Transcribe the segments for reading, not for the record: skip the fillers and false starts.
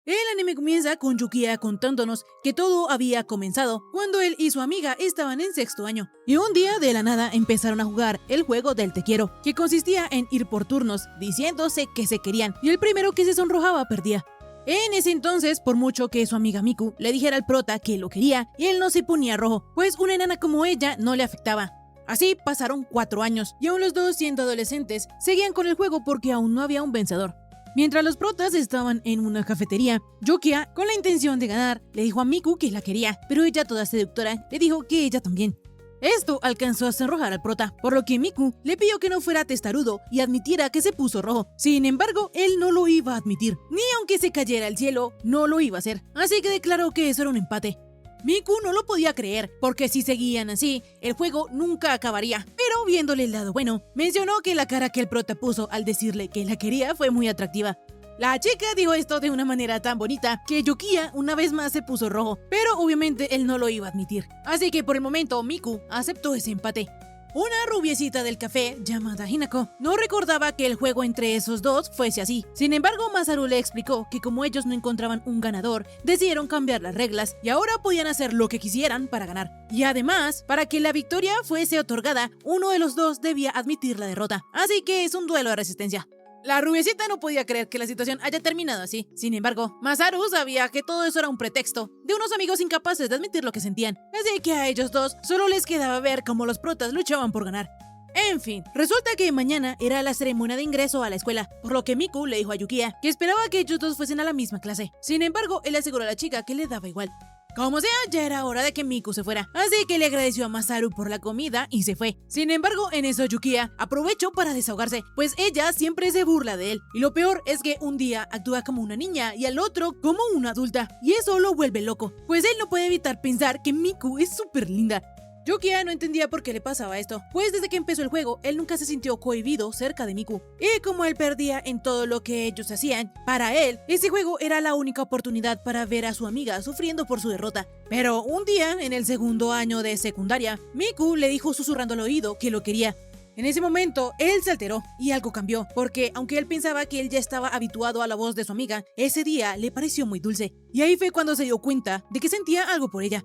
El anime comienza con Yukiya contándonos que todo había comenzado cuando él y su amiga estaban en sexto año. Y un día de la nada empezaron a jugar el juego del te quiero, que consistía en ir por turnos diciéndose que se querían y el primero que se sonrojaba perdía. En ese entonces, por mucho que su amiga Miku le dijera al prota que lo quería, él no se ponía rojo, pues una enana como ella no le afectaba. Así pasaron 4 años y aún los dos, siendo adolescentes, seguían con el juego porque aún no había un vencedor. Mientras los protas estaban en una cafetería, Yukiya, con la intención de ganar, le dijo a Miku que la quería, pero ella, toda seductora, le dijo que ella también. Esto alcanzó a sonrojar al prota, por lo que Miku le pidió que no fuera testarudo y admitiera que se puso rojo. Sin embargo, él no lo iba a admitir, ni aunque se cayera al cielo, no lo iba a hacer, así que declaró que eso era un empate. Miku no lo podía creer, porque si seguían así, el juego nunca acabaría. Pero viéndole el lado bueno, mencionó que la cara que el prota puso al decirle que la quería fue muy atractiva. La chica dijo esto de una manera tan bonita que Yukiya una vez más se puso rojo, pero obviamente él no lo iba a admitir. Así que por el momento Miku aceptó ese empate. Una rubiecita del café, llamada Hinako, no recordaba que el juego entre esos dos fuese así. Sin embargo, Masaru le explicó que como ellos no encontraban un ganador, decidieron cambiar las reglas y ahora podían hacer lo que quisieran para ganar. Y además, para que la victoria fuese otorgada, uno de los dos debía admitir la derrota. Así que es un duelo de resistencia. La rubiecita no podía creer que la situación haya terminado así. Sin embargo, Masaru sabía que todo eso era un pretexto de unos amigos incapaces de admitir lo que sentían. Así que a ellos dos solo les quedaba ver cómo los protas luchaban por ganar. En fin, resulta que mañana era la ceremonia de ingreso a la escuela, por lo que Miku le dijo a Yukiya que esperaba que ellos dos fuesen a la misma clase. Sin embargo, él aseguró a la chica que le daba igual. Como sea, ya era hora de que Miku se fuera, así que le agradeció a Masaru por la comida y se fue. Sin embargo, en eso Yukiya aprovechó para desahogarse, pues ella siempre se burla de él. Y lo peor es que un día actúa como una niña y al otro como una adulta, y eso lo vuelve loco, pues él no puede evitar pensar que Miku es súper linda. Yukiya no entendía por qué le pasaba esto, pues desde que empezó el juego, él nunca se sintió cohibido cerca de Miku. Y como él perdía en todo lo que ellos hacían, para él, ese juego era la única oportunidad para ver a su amiga sufriendo por su derrota. Pero un día, en el segundo año de secundaria, Miku le dijo susurrando al oído que lo quería. En ese momento, él se alteró y algo cambió, porque aunque él pensaba que él ya estaba habituado a la voz de su amiga, ese día le pareció muy dulce. Y ahí fue cuando se dio cuenta de que sentía algo por ella.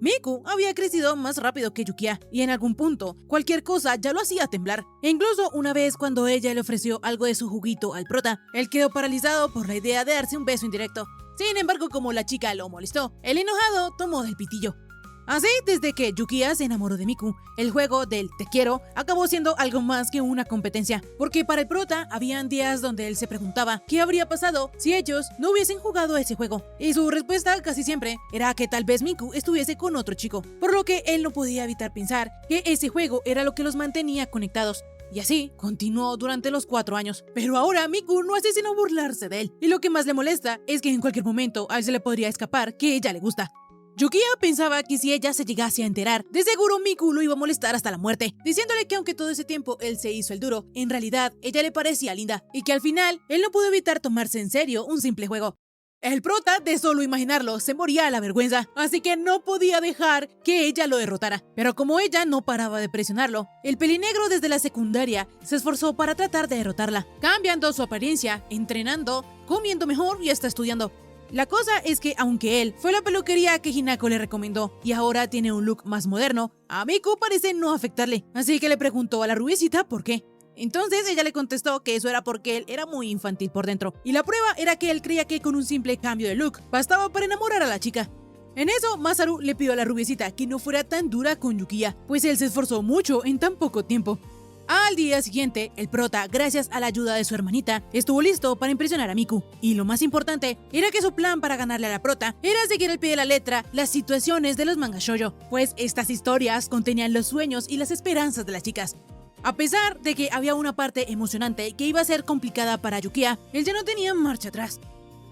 Miku había crecido más rápido que Yukiya y en algún punto cualquier cosa ya lo hacía temblar. E incluso una vez cuando ella le ofreció algo de su juguito al prota, él quedó paralizado por la idea de darse un beso indirecto. Sin embargo, como la chica lo molestó, el enojado tomó del pitillo. Así, desde que Yukiya se enamoró de Miku, el juego del te quiero acabó siendo algo más que una competencia, porque para el prota habían días donde él se preguntaba qué habría pasado si ellos no hubiesen jugado ese juego, y su respuesta casi siempre era que tal vez Miku estuviese con otro chico, por lo que él no podía evitar pensar que ese juego era lo que los mantenía conectados. Y así continuó durante los 4 años. Pero ahora Miku no hace sino burlarse de él, y lo que más le molesta es que en cualquier momento a él se le podría escapar que ella le gusta. Yukiya pensaba que si ella se llegase a enterar, de seguro Miku lo iba a molestar hasta la muerte, diciéndole que aunque todo ese tiempo él se hizo el duro, en realidad ella le parecía linda, y que al final él no pudo evitar tomarse en serio un simple juego. El prota, de solo imaginarlo, se moría a la vergüenza, así que no podía dejar que ella lo derrotara. Pero como ella no paraba de presionarlo, el pelinegro desde la secundaria se esforzó para tratar de derrotarla, cambiando su apariencia, entrenando, comiendo mejor y hasta estudiando. La cosa es que aunque él fue a la peluquería que Hinako le recomendó y ahora tiene un look más moderno, a Miku parece no afectarle, así que le preguntó a la rubiecita por qué. Entonces ella le contestó que eso era porque él era muy infantil por dentro, y la prueba era que él creía que con un simple cambio de look bastaba para enamorar a la chica. En eso, Masaru le pidió a la rubiecita que no fuera tan dura con Yukiya, pues él se esforzó mucho en tan poco tiempo. Al día siguiente, el prota, gracias a la ayuda de su hermanita, estuvo listo para impresionar a Miku. Y lo más importante era que su plan para ganarle a la prota era seguir al pie de la letra las situaciones de los mangas shoujo, pues estas historias contenían los sueños y las esperanzas de las chicas. A pesar de que había una parte emocionante que iba a ser complicada para Yukiya, él ya no tenía marcha atrás.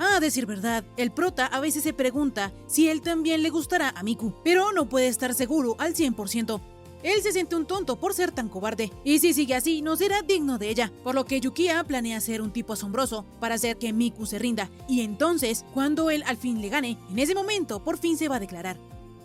A decir verdad, el prota a veces se pregunta si él también le gustará a Miku, pero no puede estar seguro al 100%. Él se siente un tonto por ser tan cobarde, y si sigue así no será digno de ella, por lo que Yukiya planea ser un tipo asombroso para hacer que Miku se rinda, y entonces, cuando él al fin le gane, en ese momento por fin se va a declarar.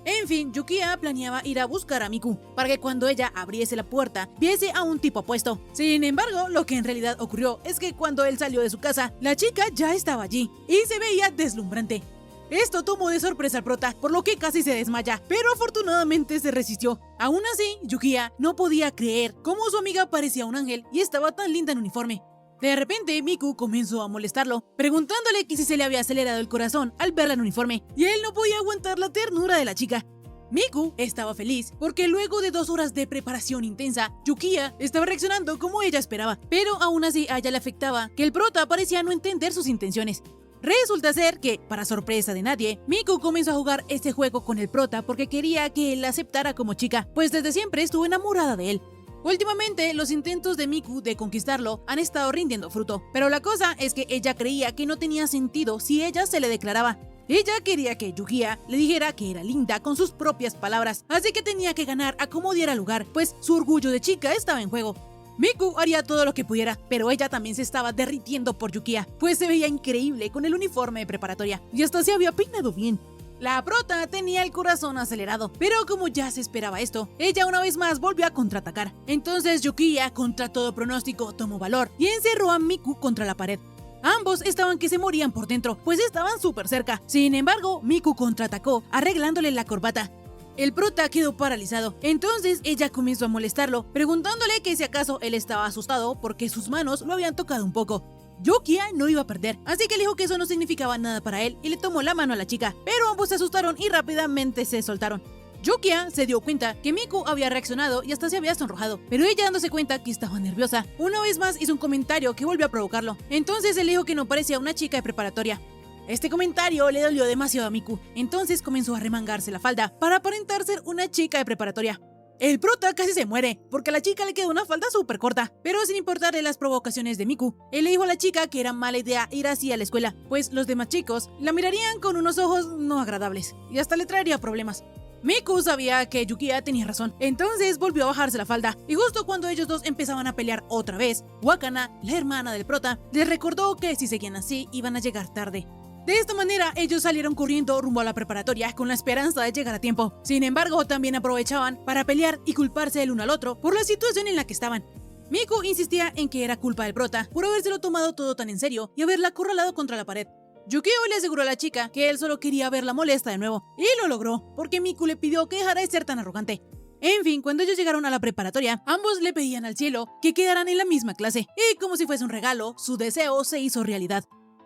En fin, Yukiya planeaba ir a buscar a Miku para que cuando ella abriese la puerta viese a un tipo apuesto. Sin embargo, lo que en realidad ocurrió es que cuando él salió de su casa, la chica ya estaba allí y se veía deslumbrante. Esto tomó de sorpresa al prota, por lo que casi se desmaya, pero afortunadamente se resistió. Aún así, Yukiya no podía creer cómo su amiga parecía un ángel y estaba tan linda en uniforme. De repente, Miku comenzó a molestarlo, preguntándole que si se le había acelerado el corazón al verla en uniforme, y él no podía aguantar la ternura de la chica. Miku estaba feliz porque luego de 2 horas de preparación intensa, Yukiya estaba reaccionando como ella esperaba, pero aún así a ella le afectaba que el prota parecía no entender sus intenciones. Resulta ser que, para sorpresa de nadie, Miku comenzó a jugar este juego con el prota porque quería que él la aceptara como chica, pues desde siempre estuvo enamorada de él. Últimamente, los intentos de Miku de conquistarlo han estado rindiendo fruto, pero la cosa es que ella creía que no tenía sentido si ella se le declaraba. Ella quería que Yukiya le dijera que era linda con sus propias palabras, así que tenía que ganar a como diera lugar, pues su orgullo de chica estaba en juego. Miku haría todo lo que pudiera, pero ella también se estaba derritiendo por Yukiya, pues se veía increíble con el uniforme de preparatoria y hasta se había peinado bien. La prota tenía el corazón acelerado, pero como ya se esperaba esto, ella una vez más volvió a contraatacar. Entonces Yukiya, contra todo pronóstico, tomó valor y encerró a Miku contra la pared. Ambos estaban que se morían por dentro, pues estaban súper cerca. Sin embargo, Miku contraatacó, arreglándole la corbata. El prota quedó paralizado, entonces ella comenzó a molestarlo, preguntándole que si acaso él estaba asustado porque sus manos lo habían tocado un poco. Yukiya no iba a perder, así que le dijo que eso no significaba nada para él y le tomó la mano a la chica, pero ambos se asustaron y rápidamente se soltaron. Yukiya se dio cuenta que Miku había reaccionado y hasta se había sonrojado, pero ella dándose cuenta que estaba nerviosa, una vez más hizo un comentario que volvió a provocarlo. Entonces él dijo que no parecía una chica de preparatoria. Este comentario le dolió demasiado a Miku, entonces comenzó a remangarse la falda para aparentar ser una chica de preparatoria. El prota casi se muere, porque a la chica le quedó una falda súper corta, pero sin importarle las provocaciones de Miku, él le dijo a la chica que era mala idea ir así a la escuela, pues los demás chicos la mirarían con unos ojos no agradables, y hasta le traería problemas. Miku sabía que Yukiya tenía razón, entonces volvió a bajarse la falda, y justo cuando ellos dos empezaban a pelear otra vez, Wakana, la hermana del prota, les recordó que si seguían así iban a llegar tarde. De esta manera, ellos salieron corriendo rumbo a la preparatoria con la esperanza de llegar a tiempo. Sin embargo, también aprovechaban para pelear y culparse el uno al otro por la situación en la que estaban. Miku insistía en que era culpa del prota por habérselo tomado todo tan en serio y haberla acorralado contra la pared. Yukio le aseguró a la chica que él solo quería verla molesta de nuevo, y lo logró, porque Miku le pidió que dejara de ser tan arrogante. En fin, cuando ellos llegaron a la preparatoria, ambos le pedían al cielo que quedaran en la misma clase, y como si fuese un regalo, su deseo se hizo realidad.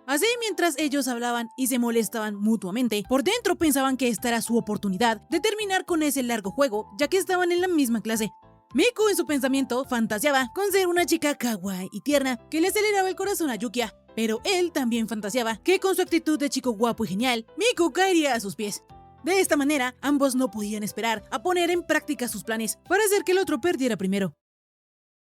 Así, mientras ellos hablaban y se molestaban mutuamente, por dentro pensaban que esta era su oportunidad de terminar con ese largo juego, ya que estaban en la misma clase. Miku en su pensamiento fantaseaba con ser una chica kawaii y tierna que le aceleraba el corazón a Yukiya, pero él también fantaseaba que con su actitud de chico guapo y genial, Miku caería a sus pies. De esta manera, ambos no podían esperar a poner en práctica sus planes para hacer que el otro perdiera primero.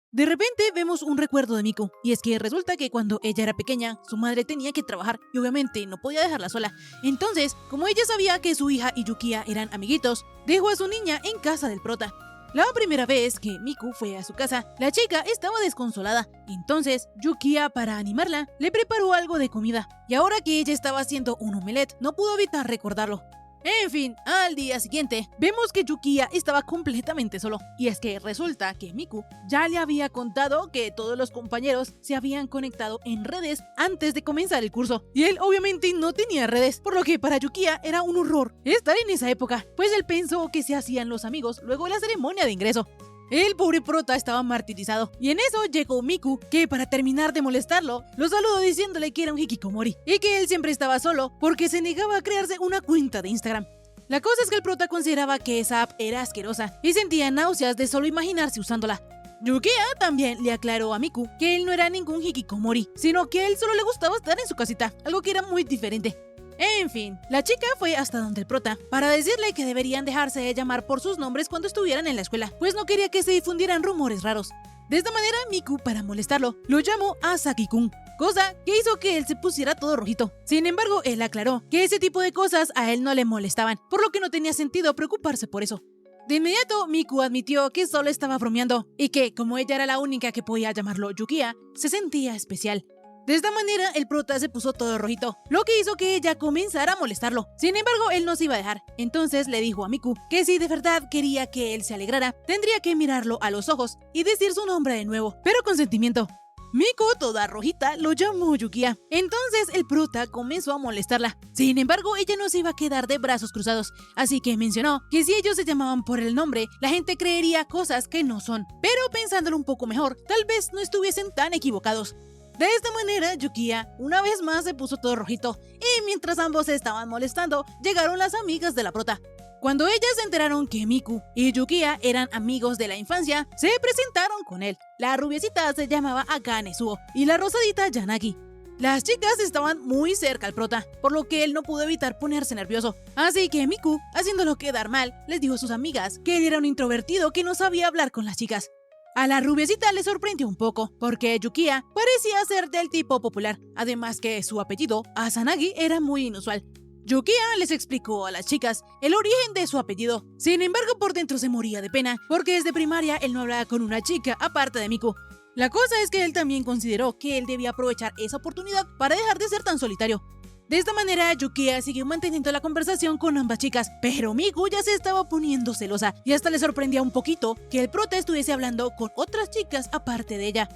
De repente vemos un recuerdo de Miku, y es que resulta que cuando ella era pequeña, su madre tenía que trabajar y obviamente no podía dejarla sola. Entonces, como ella sabía que su hija y Yukiya eran amiguitos, dejó a su niña en casa del prota. La primera vez que Miku fue a su casa, la chica estaba desconsolada. Entonces, Yukiya, para animarla, le preparó algo de comida, y ahora que ella estaba haciendo un omelette, no pudo evitar recordarlo. En fin, al día siguiente, vemos que Yukiya estaba completamente solo. Y es que resulta que Miku ya le había contado que todos los compañeros se habían conectado en redes antes de comenzar el curso. Y él obviamente no tenía redes, por lo que para Yukiya era un horror estar en esa época, pues él pensó que se hacían los amigos luego de la ceremonia de ingreso. El pobre prota estaba martirizado, y en eso llegó Miku, que para terminar de molestarlo, lo saludó diciéndole que era un hikikomori, y que él siempre estaba solo porque se negaba a crearse una cuenta de Instagram. La cosa es que el prota consideraba que esa app era asquerosa, y sentía náuseas de solo imaginarse usándola. Yukiya también le aclaró a Miku que él no era ningún hikikomori, sino que a él solo le gustaba estar en su casita, algo que era muy diferente. En fin, la chica fue hasta donde el prota para decirle que deberían dejarse de llamar por sus nombres cuando estuvieran en la escuela, pues no quería que se difundieran rumores raros. De esta manera, Miku, para molestarlo, lo llamó Asaki-kun, cosa que hizo que él se pusiera todo rojito. Sin embargo, él aclaró que ese tipo de cosas a él no le molestaban, por lo que no tenía sentido preocuparse por eso. De inmediato, Miku admitió que solo estaba bromeando y que, como ella era la única que podía llamarlo Yukiya, se sentía especial. De esta manera, el prota se puso todo rojito, lo que hizo que ella comenzara a molestarlo. Sin embargo, él no se iba a dejar. Entonces le dijo a Miku que si de verdad quería que él se alegrara, tendría que mirarlo a los ojos y decir su nombre de nuevo, pero con sentimiento. Miku, toda rojita, lo llamó Yukiya. Entonces el prota comenzó a molestarla. Sin embargo, ella no se iba a quedar de brazos cruzados, así que mencionó que si ellos se llamaban por el nombre, la gente creería cosas que no son. Pero pensándolo un poco mejor, tal vez no estuviesen tan equivocados. De esta manera, Yukiya una vez más se puso todo rojito, y mientras ambos se estaban molestando, llegaron las amigas de la prota. Cuando ellas se enteraron que Miku y Yukiya eran amigos de la infancia, se presentaron con él. La rubiecita se llamaba Akane Suo y la rosadita Yanagi. Las chicas estaban muy cerca al prota, por lo que él no pudo evitar ponerse nervioso. Así que Miku, haciéndolo quedar mal, les dijo a sus amigas que él era un introvertido que no sabía hablar con las chicas. A la rubiecita le sorprendió un poco, porque Yukiya parecía ser del tipo popular, además que su apellido, Asanagi, era muy inusual. Yukiya les explicó a las chicas el origen de su apellido. Sin embargo, por dentro se moría de pena, porque desde primaria él no hablaba con una chica aparte de Miku. La cosa es que él también consideró que él debía aprovechar esa oportunidad para dejar de ser tan solitario. De esta manera, Yukiya siguió manteniendo la conversación con ambas chicas, pero Miku ya se estaba poniendo celosa y hasta le sorprendía un poquito que el prota estuviese hablando con otras chicas aparte de ella.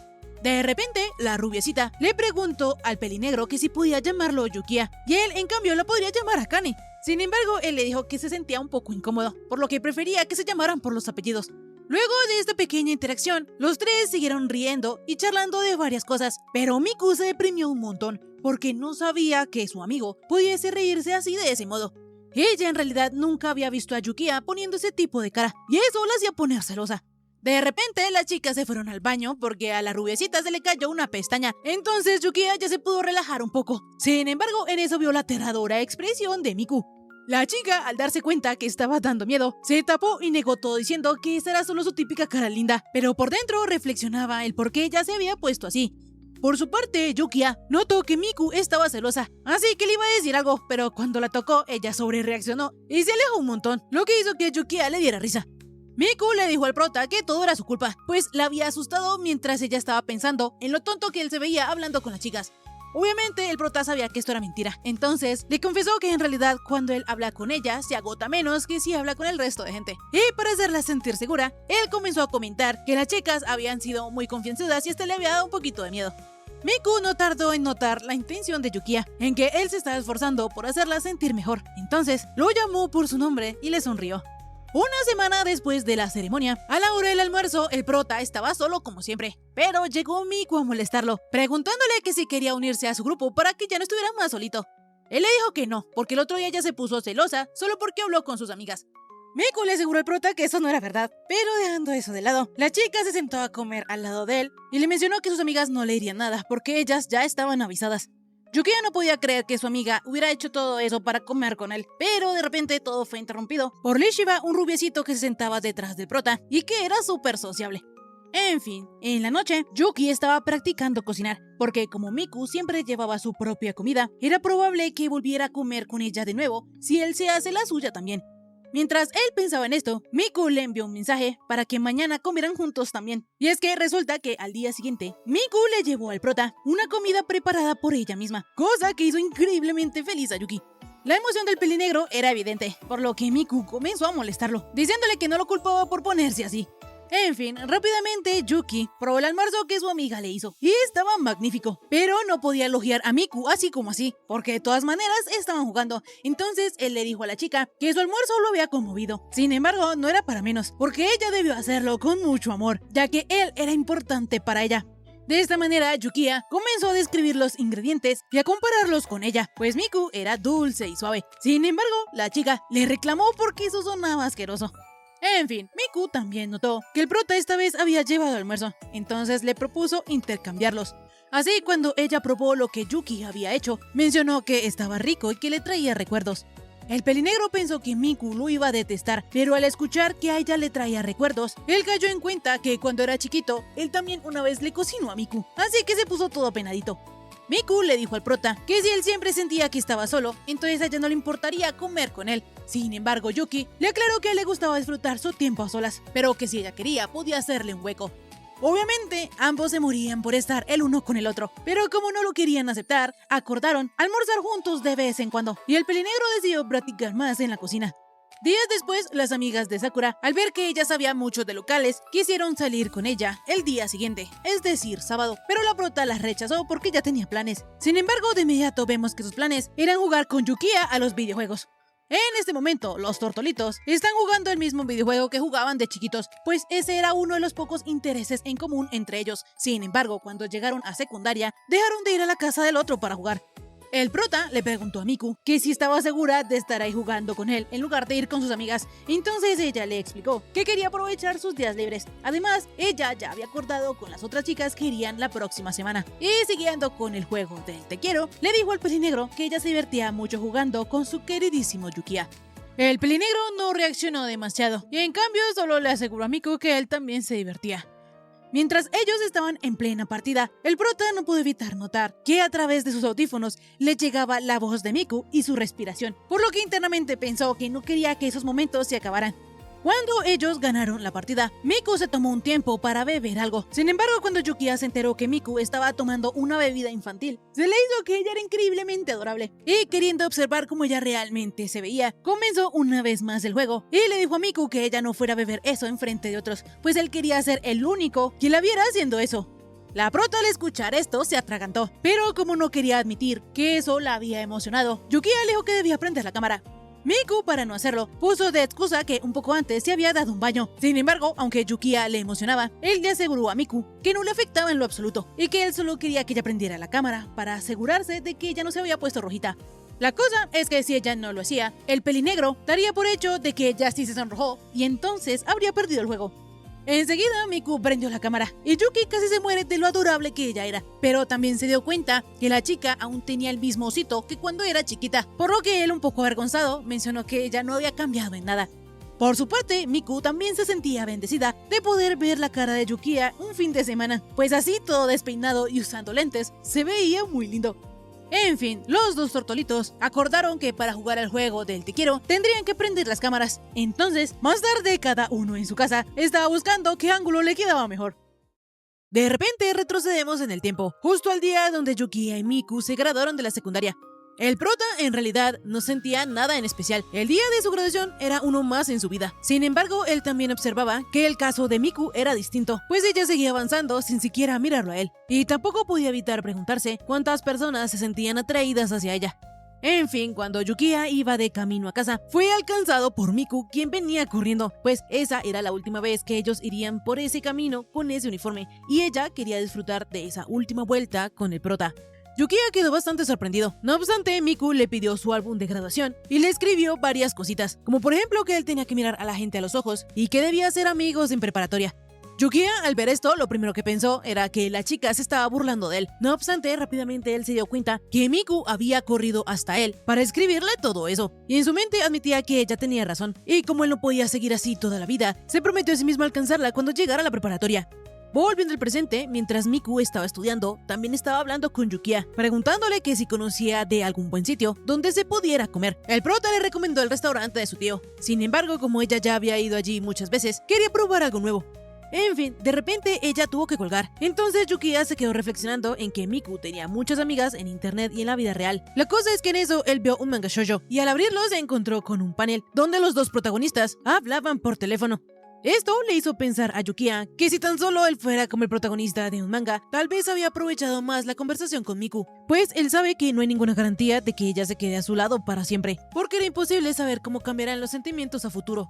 De repente, la rubiecita le preguntó al pelinegro que si podía llamarlo Yukiya, y él, en cambio, la podría llamar Akane. Sin embargo, él le dijo que se sentía un poco incómodo, por lo que prefería que se llamaran por los apellidos. Luego de esta pequeña interacción, los tres siguieron riendo y charlando de varias cosas, pero Miku se deprimió un montón, porque no sabía que su amigo pudiese reírse así de ese modo. Ella en realidad nunca había visto a Yukiya poniendo ese tipo de cara, y eso la hacía poner celosa. De repente, las chicas se fueron al baño porque a la rubiecita se le cayó una pestaña. Entonces Yukiya ya se pudo relajar un poco. Sin embargo, en eso vio la aterradora expresión de Miku. La chica, al darse cuenta que estaba dando miedo, se tapó y negó todo diciendo que esa era solo su típica cara linda, pero por dentro reflexionaba el por qué ella se había puesto así. Por su parte, Yukiya notó que Miku estaba celosa, así que le iba a decir algo, pero cuando la tocó, ella sobrereaccionó y se alejó un montón, lo que hizo que Yukiya le diera risa. Miku le dijo al prota que todo era su culpa, pues la había asustado mientras ella estaba pensando en lo tonto que él se veía hablando con las chicas. Obviamente el prota sabía que esto era mentira, entonces le confesó que en realidad cuando él habla con ella se agota menos que si habla con el resto de gente. Y para hacerla sentir segura, él comenzó a comentar que las chicas habían sido muy confianzudas y hasta le había dado un poquito de miedo. Miku no tardó en notar la intención de Yukiya, en que él se estaba esforzando por hacerla sentir mejor, entonces lo llamó por su nombre y le sonrió. Una semana después de la ceremonia, a la hora del almuerzo, el prota estaba solo como siempre, pero llegó Miku a molestarlo, preguntándole que si quería unirse a su grupo para que ya no estuviera más solito. Él le dijo que no, porque el otro día ya se puso celosa solo porque habló con sus amigas. Miku le aseguró al prota que eso no era verdad, pero dejando eso de lado, la chica se sentó a comer al lado de él y le mencionó que sus amigas no le dirían nada porque ellas ya estaban avisadas. Yukiya no podía creer que su amiga hubiera hecho todo eso para comer con él, pero de repente todo fue interrumpido por Lishiba, un rubiecito que se sentaba detrás del prota y que era súper sociable. En fin, en la noche, Yuki estaba practicando cocinar, porque como Miku siempre llevaba su propia comida, era probable que volviera a comer con ella de nuevo si él se hace la suya también. Mientras él pensaba en esto, Miku le envió un mensaje para que mañana comieran juntos también. Y es que resulta que al día siguiente, Miku le llevó al prota una comida preparada por ella misma, cosa que hizo increíblemente feliz a Yuki. La emoción del pelinegro era evidente, por lo que Miku comenzó a molestarlo, diciéndole que no lo culpaba por ponerse así. En fin, rápidamente Yuki probó el almuerzo que su amiga le hizo, y estaba magnífico, pero no podía elogiar a Miku así como así, porque de todas maneras estaban jugando. Entonces él le dijo a la chica que su almuerzo lo había conmovido. Sin embargo, no era para menos, porque ella debió hacerlo con mucho amor, ya que él era importante para ella. De esta manera, Yukiya comenzó a describir los ingredientes y a compararlos con ella, pues Miku era dulce y suave. Sin embargo, la chica le reclamó porque eso sonaba asqueroso. En fin, Miku también notó que el prota esta vez había llevado almuerzo, entonces le propuso intercambiarlos. Así, cuando ella probó lo que Yuki había hecho, mencionó que estaba rico y que le traía recuerdos. El pelinegro pensó que Miku lo iba a detestar, pero al escuchar que a ella le traía recuerdos, él cayó en cuenta que cuando era chiquito, él también una vez le cocinó a Miku, así que se puso todo penadito. Miku le dijo al prota que si él siempre sentía que estaba solo, entonces a ella no le importaría comer con él. Sin embargo, Yuki le aclaró que a él le gustaba disfrutar su tiempo a solas, pero que si ella quería podía hacerle un hueco. Obviamente, ambos se morían por estar el uno con el otro, pero como no lo querían aceptar, acordaron almorzar juntos de vez en cuando, y el pelinegro decidió practicar más en la cocina. Días después, las amigas de Sakura, al ver que ella sabía mucho de locales, quisieron salir con ella el día siguiente, es decir, sábado, pero la prota las rechazó porque ya tenía planes. Sin embargo, de inmediato vemos que sus planes eran jugar con Yukiya a los videojuegos. En este momento, los tortolitos están jugando el mismo videojuego que jugaban de chiquitos, pues ese era uno de los pocos intereses en común entre ellos. Sin embargo, cuando llegaron a secundaria, dejaron de ir a la casa del otro para jugar. El prota le preguntó a Miku que si estaba segura de estar ahí jugando con él en lugar de ir con sus amigas. Entonces ella le explicó que quería aprovechar sus días libres. Además, ella ya había acordado con las otras chicas que irían la próxima semana. Y siguiendo con el juego del te quiero, le dijo al pelinegro que ella se divertía mucho jugando con su queridísimo Yukiya. El pelinegro no reaccionó demasiado y en cambio solo le aseguró a Miku que él también se divertía. Mientras ellos estaban en plena partida, el prota no pudo evitar notar que a través de sus audífonos le llegaba la voz de Miku y su respiración, por lo que internamente pensó que no quería que esos momentos se acabaran. Cuando ellos ganaron la partida, Miku se tomó un tiempo para beber algo. Sin embargo, cuando Yukiya se enteró que Miku estaba tomando una bebida infantil, se le hizo que ella era increíblemente adorable. Y queriendo observar cómo ella realmente se veía, comenzó una vez más el juego y le dijo a Miku que ella no fuera a beber eso enfrente de otros, pues él quería ser el único que la viera haciendo eso. La prota al escuchar esto se atragantó, pero como no quería admitir que eso la había emocionado, Yukiya le dijo que debía prender la cámara. Miku, para no hacerlo, puso de excusa que un poco antes se había dado un baño. Sin embargo, aunque Yukiya le emocionaba, él le aseguró a Miku que no le afectaba en lo absoluto y que él solo quería que ella prendiera la cámara para asegurarse de que ella no se había puesto rojita. La cosa es que si ella no lo hacía, el pelinegro daría por hecho de que ella sí se sonrojó y entonces habría perdido el juego. Enseguida Miku prendió la cámara y Yuki casi se muere de lo adorable que ella era, pero también se dio cuenta que la chica aún tenía el mismo osito que cuando era chiquita, por lo que él, un poco avergonzado, mencionó que ella no había cambiado en nada. Por su parte, Miku también se sentía bendecida de poder ver la cara de Yukiya un fin de semana, pues así todo despeinado y usando lentes, se veía muy lindo. En fin, los dos tortolitos acordaron que para jugar al juego del te quiero tendrían que prender las cámaras. Entonces, más tarde cada uno en su casa estaba buscando qué ángulo le quedaba mejor. De repente retrocedemos en el tiempo, justo al día donde Yukiya y Miku se graduaron de la secundaria. El prota en realidad no sentía nada en especial. El día de su graduación era uno más en su vida. Sin embargo, él también observaba que el caso de Miku era distinto, pues ella seguía avanzando sin siquiera mirarlo a él. Y tampoco podía evitar preguntarse cuántas personas se sentían atraídas hacia ella. En fin, cuando Yukiya iba de camino a casa, fue alcanzado por Miku, quien venía corriendo, pues esa era la última vez que ellos irían por ese camino con ese uniforme, y ella quería disfrutar de esa última vuelta con el prota. Yukiya quedó bastante sorprendido. No obstante, Miku le pidió su álbum de graduación y le escribió varias cositas, como por ejemplo que él tenía que mirar a la gente a los ojos y que debía ser amigos en preparatoria. Yukiya, al ver esto, lo primero que pensó era que la chica se estaba burlando de él. No obstante, rápidamente él se dio cuenta que Miku había corrido hasta él para escribirle todo eso, y en su mente admitía que ella tenía razón, y como él no podía seguir así toda la vida, se prometió a sí mismo alcanzarla cuando llegara a la preparatoria. Volviendo al presente, mientras Miku estaba estudiando, también estaba hablando con Yukiya, preguntándole que si conocía de algún buen sitio donde se pudiera comer. El prota le recomendó el restaurante de su tío. Sin embargo, como ella ya había ido allí muchas veces, quería probar algo nuevo. En fin, de repente ella tuvo que colgar. Entonces Yukiya se quedó reflexionando en que Miku tenía muchas amigas en internet y en la vida real. La cosa es que en eso él vio un manga shoujo y al abrirlo se encontró con un panel donde los dos protagonistas hablaban por teléfono. Esto le hizo pensar a Yukiya que si tan solo él fuera como el protagonista de un manga, tal vez había aprovechado más la conversación con Miku, pues él sabe que no hay ninguna garantía de que ella se quede a su lado para siempre, porque era imposible saber cómo cambiarán los sentimientos a futuro.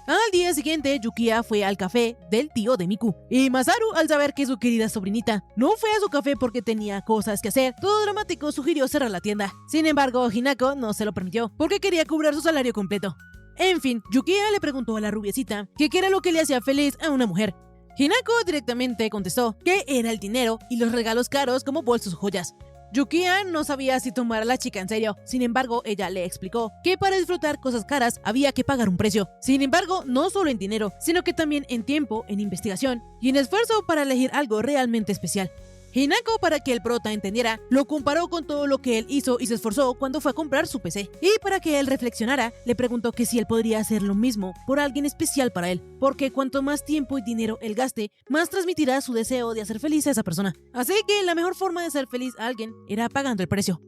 Al día siguiente, Yukiya fue al café del tío de Miku, y Masaru, al saber que su querida sobrinita no fue a su café porque tenía cosas que hacer, todo dramático sugirió cerrar la tienda. Sin embargo, Hinako no se lo permitió, porque quería cobrar su salario completo. En fin, Yukiya le preguntó a la rubiecita que qué era lo que le hacía feliz a una mujer. Hinako directamente contestó que era el dinero y los regalos caros como bolsos o joyas. Yukiya no sabía si tomar a la chica en serio, sin embargo ella le explicó que para disfrutar cosas caras había que pagar un precio. Sin embargo, no solo en dinero, sino que también en tiempo, en investigación y en esfuerzo para elegir algo realmente especial. Hinako, para que el prota entendiera, lo comparó con todo lo que él hizo y se esforzó cuando fue a comprar su PC. Y para que él reflexionara, le preguntó que si él podría hacer lo mismo por alguien especial para él, porque cuanto más tiempo y dinero él gaste, más transmitirá su deseo de hacer feliz a esa persona. Así que la mejor forma de hacer feliz a alguien era pagando el precio.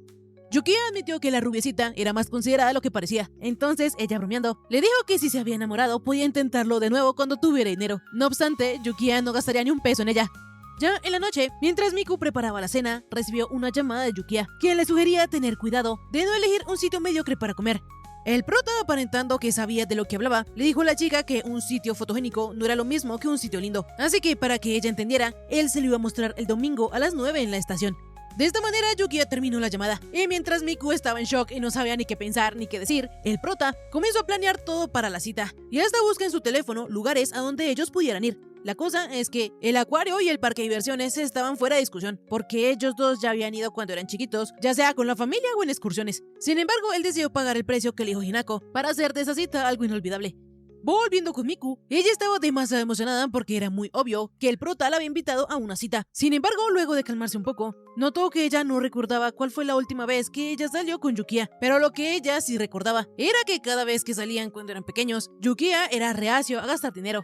Yukiya admitió que la rubiecita era más considerada de lo que parecía. Entonces, ella bromeando, le dijo que si se había enamorado podía intentarlo de nuevo cuando tuviera dinero. No obstante, Yukiya no gastaría ni un peso en ella. Ya en la noche, mientras Miku preparaba la cena, recibió una llamada de Yukiya, quien le sugería tener cuidado de no elegir un sitio mediocre para comer. El prota, aparentando que sabía de lo que hablaba, le dijo a la chica que un sitio fotogénico no era lo mismo que un sitio lindo. Así que para que ella entendiera, él se lo iba a mostrar el domingo a las 9 en la estación. De esta manera, Yukiya terminó la llamada, y mientras Miku estaba en shock y no sabía ni qué pensar ni qué decir, el prota comenzó a planear todo para la cita, y hasta busca en su teléfono lugares a donde ellos pudieran ir. La cosa es que el acuario y el parque de diversiones estaban fuera de discusión, porque ellos dos ya habían ido cuando eran chiquitos, ya sea con la familia o en excursiones. Sin embargo, él decidió pagar el precio que le dijo Hinako para hacer de esa cita algo inolvidable. Volviendo con Miku, ella estaba demasiado emocionada porque era muy obvio que el prota la había invitado a una cita. Sin embargo, luego de calmarse un poco, notó que ella no recordaba cuál fue la última vez que ella salió con Yukiya, pero lo que ella sí recordaba era que cada vez que salían cuando eran pequeños, Yukiya era reacio a gastar dinero.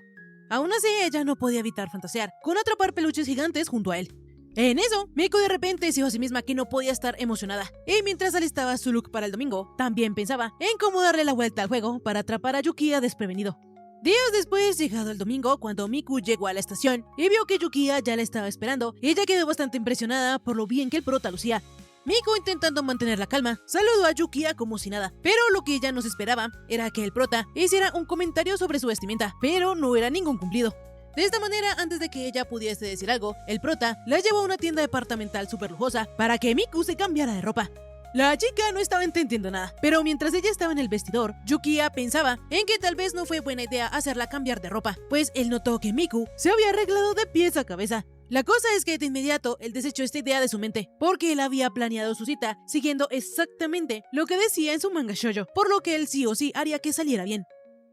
Aún así, ella no podía evitar fantasear con atrapar peluches gigantes junto a él. En eso, Miku de repente se dijo a sí misma que no podía estar emocionada, y mientras alistaba su look para el domingo, también pensaba en cómo darle la vuelta al juego para atrapar a Yukiya desprevenido. Días después, llegado el domingo, cuando Miku llegó a la estación y vio que Yukiya ya la estaba esperando, ella quedó bastante impresionada por lo bien que el prota lucía. Miku, intentando mantener la calma, saludó a Yukiya como si nada, pero lo que ella no se esperaba era que el prota hiciera un comentario sobre su vestimenta, pero no era ningún cumplido. De esta manera, antes de que ella pudiese decir algo, el prota la llevó a una tienda departamental súper lujosa para que Miku se cambiara de ropa. La chica no estaba entendiendo nada, pero mientras ella estaba en el vestidor, Yukiya pensaba en que tal vez no fue buena idea hacerla cambiar de ropa, pues él notó que Miku se había arreglado de pies a cabeza. La cosa es que de inmediato él desechó esta idea de su mente, porque él había planeado su cita siguiendo exactamente lo que decía en su manga shoujo, por lo que él sí o sí haría que saliera bien.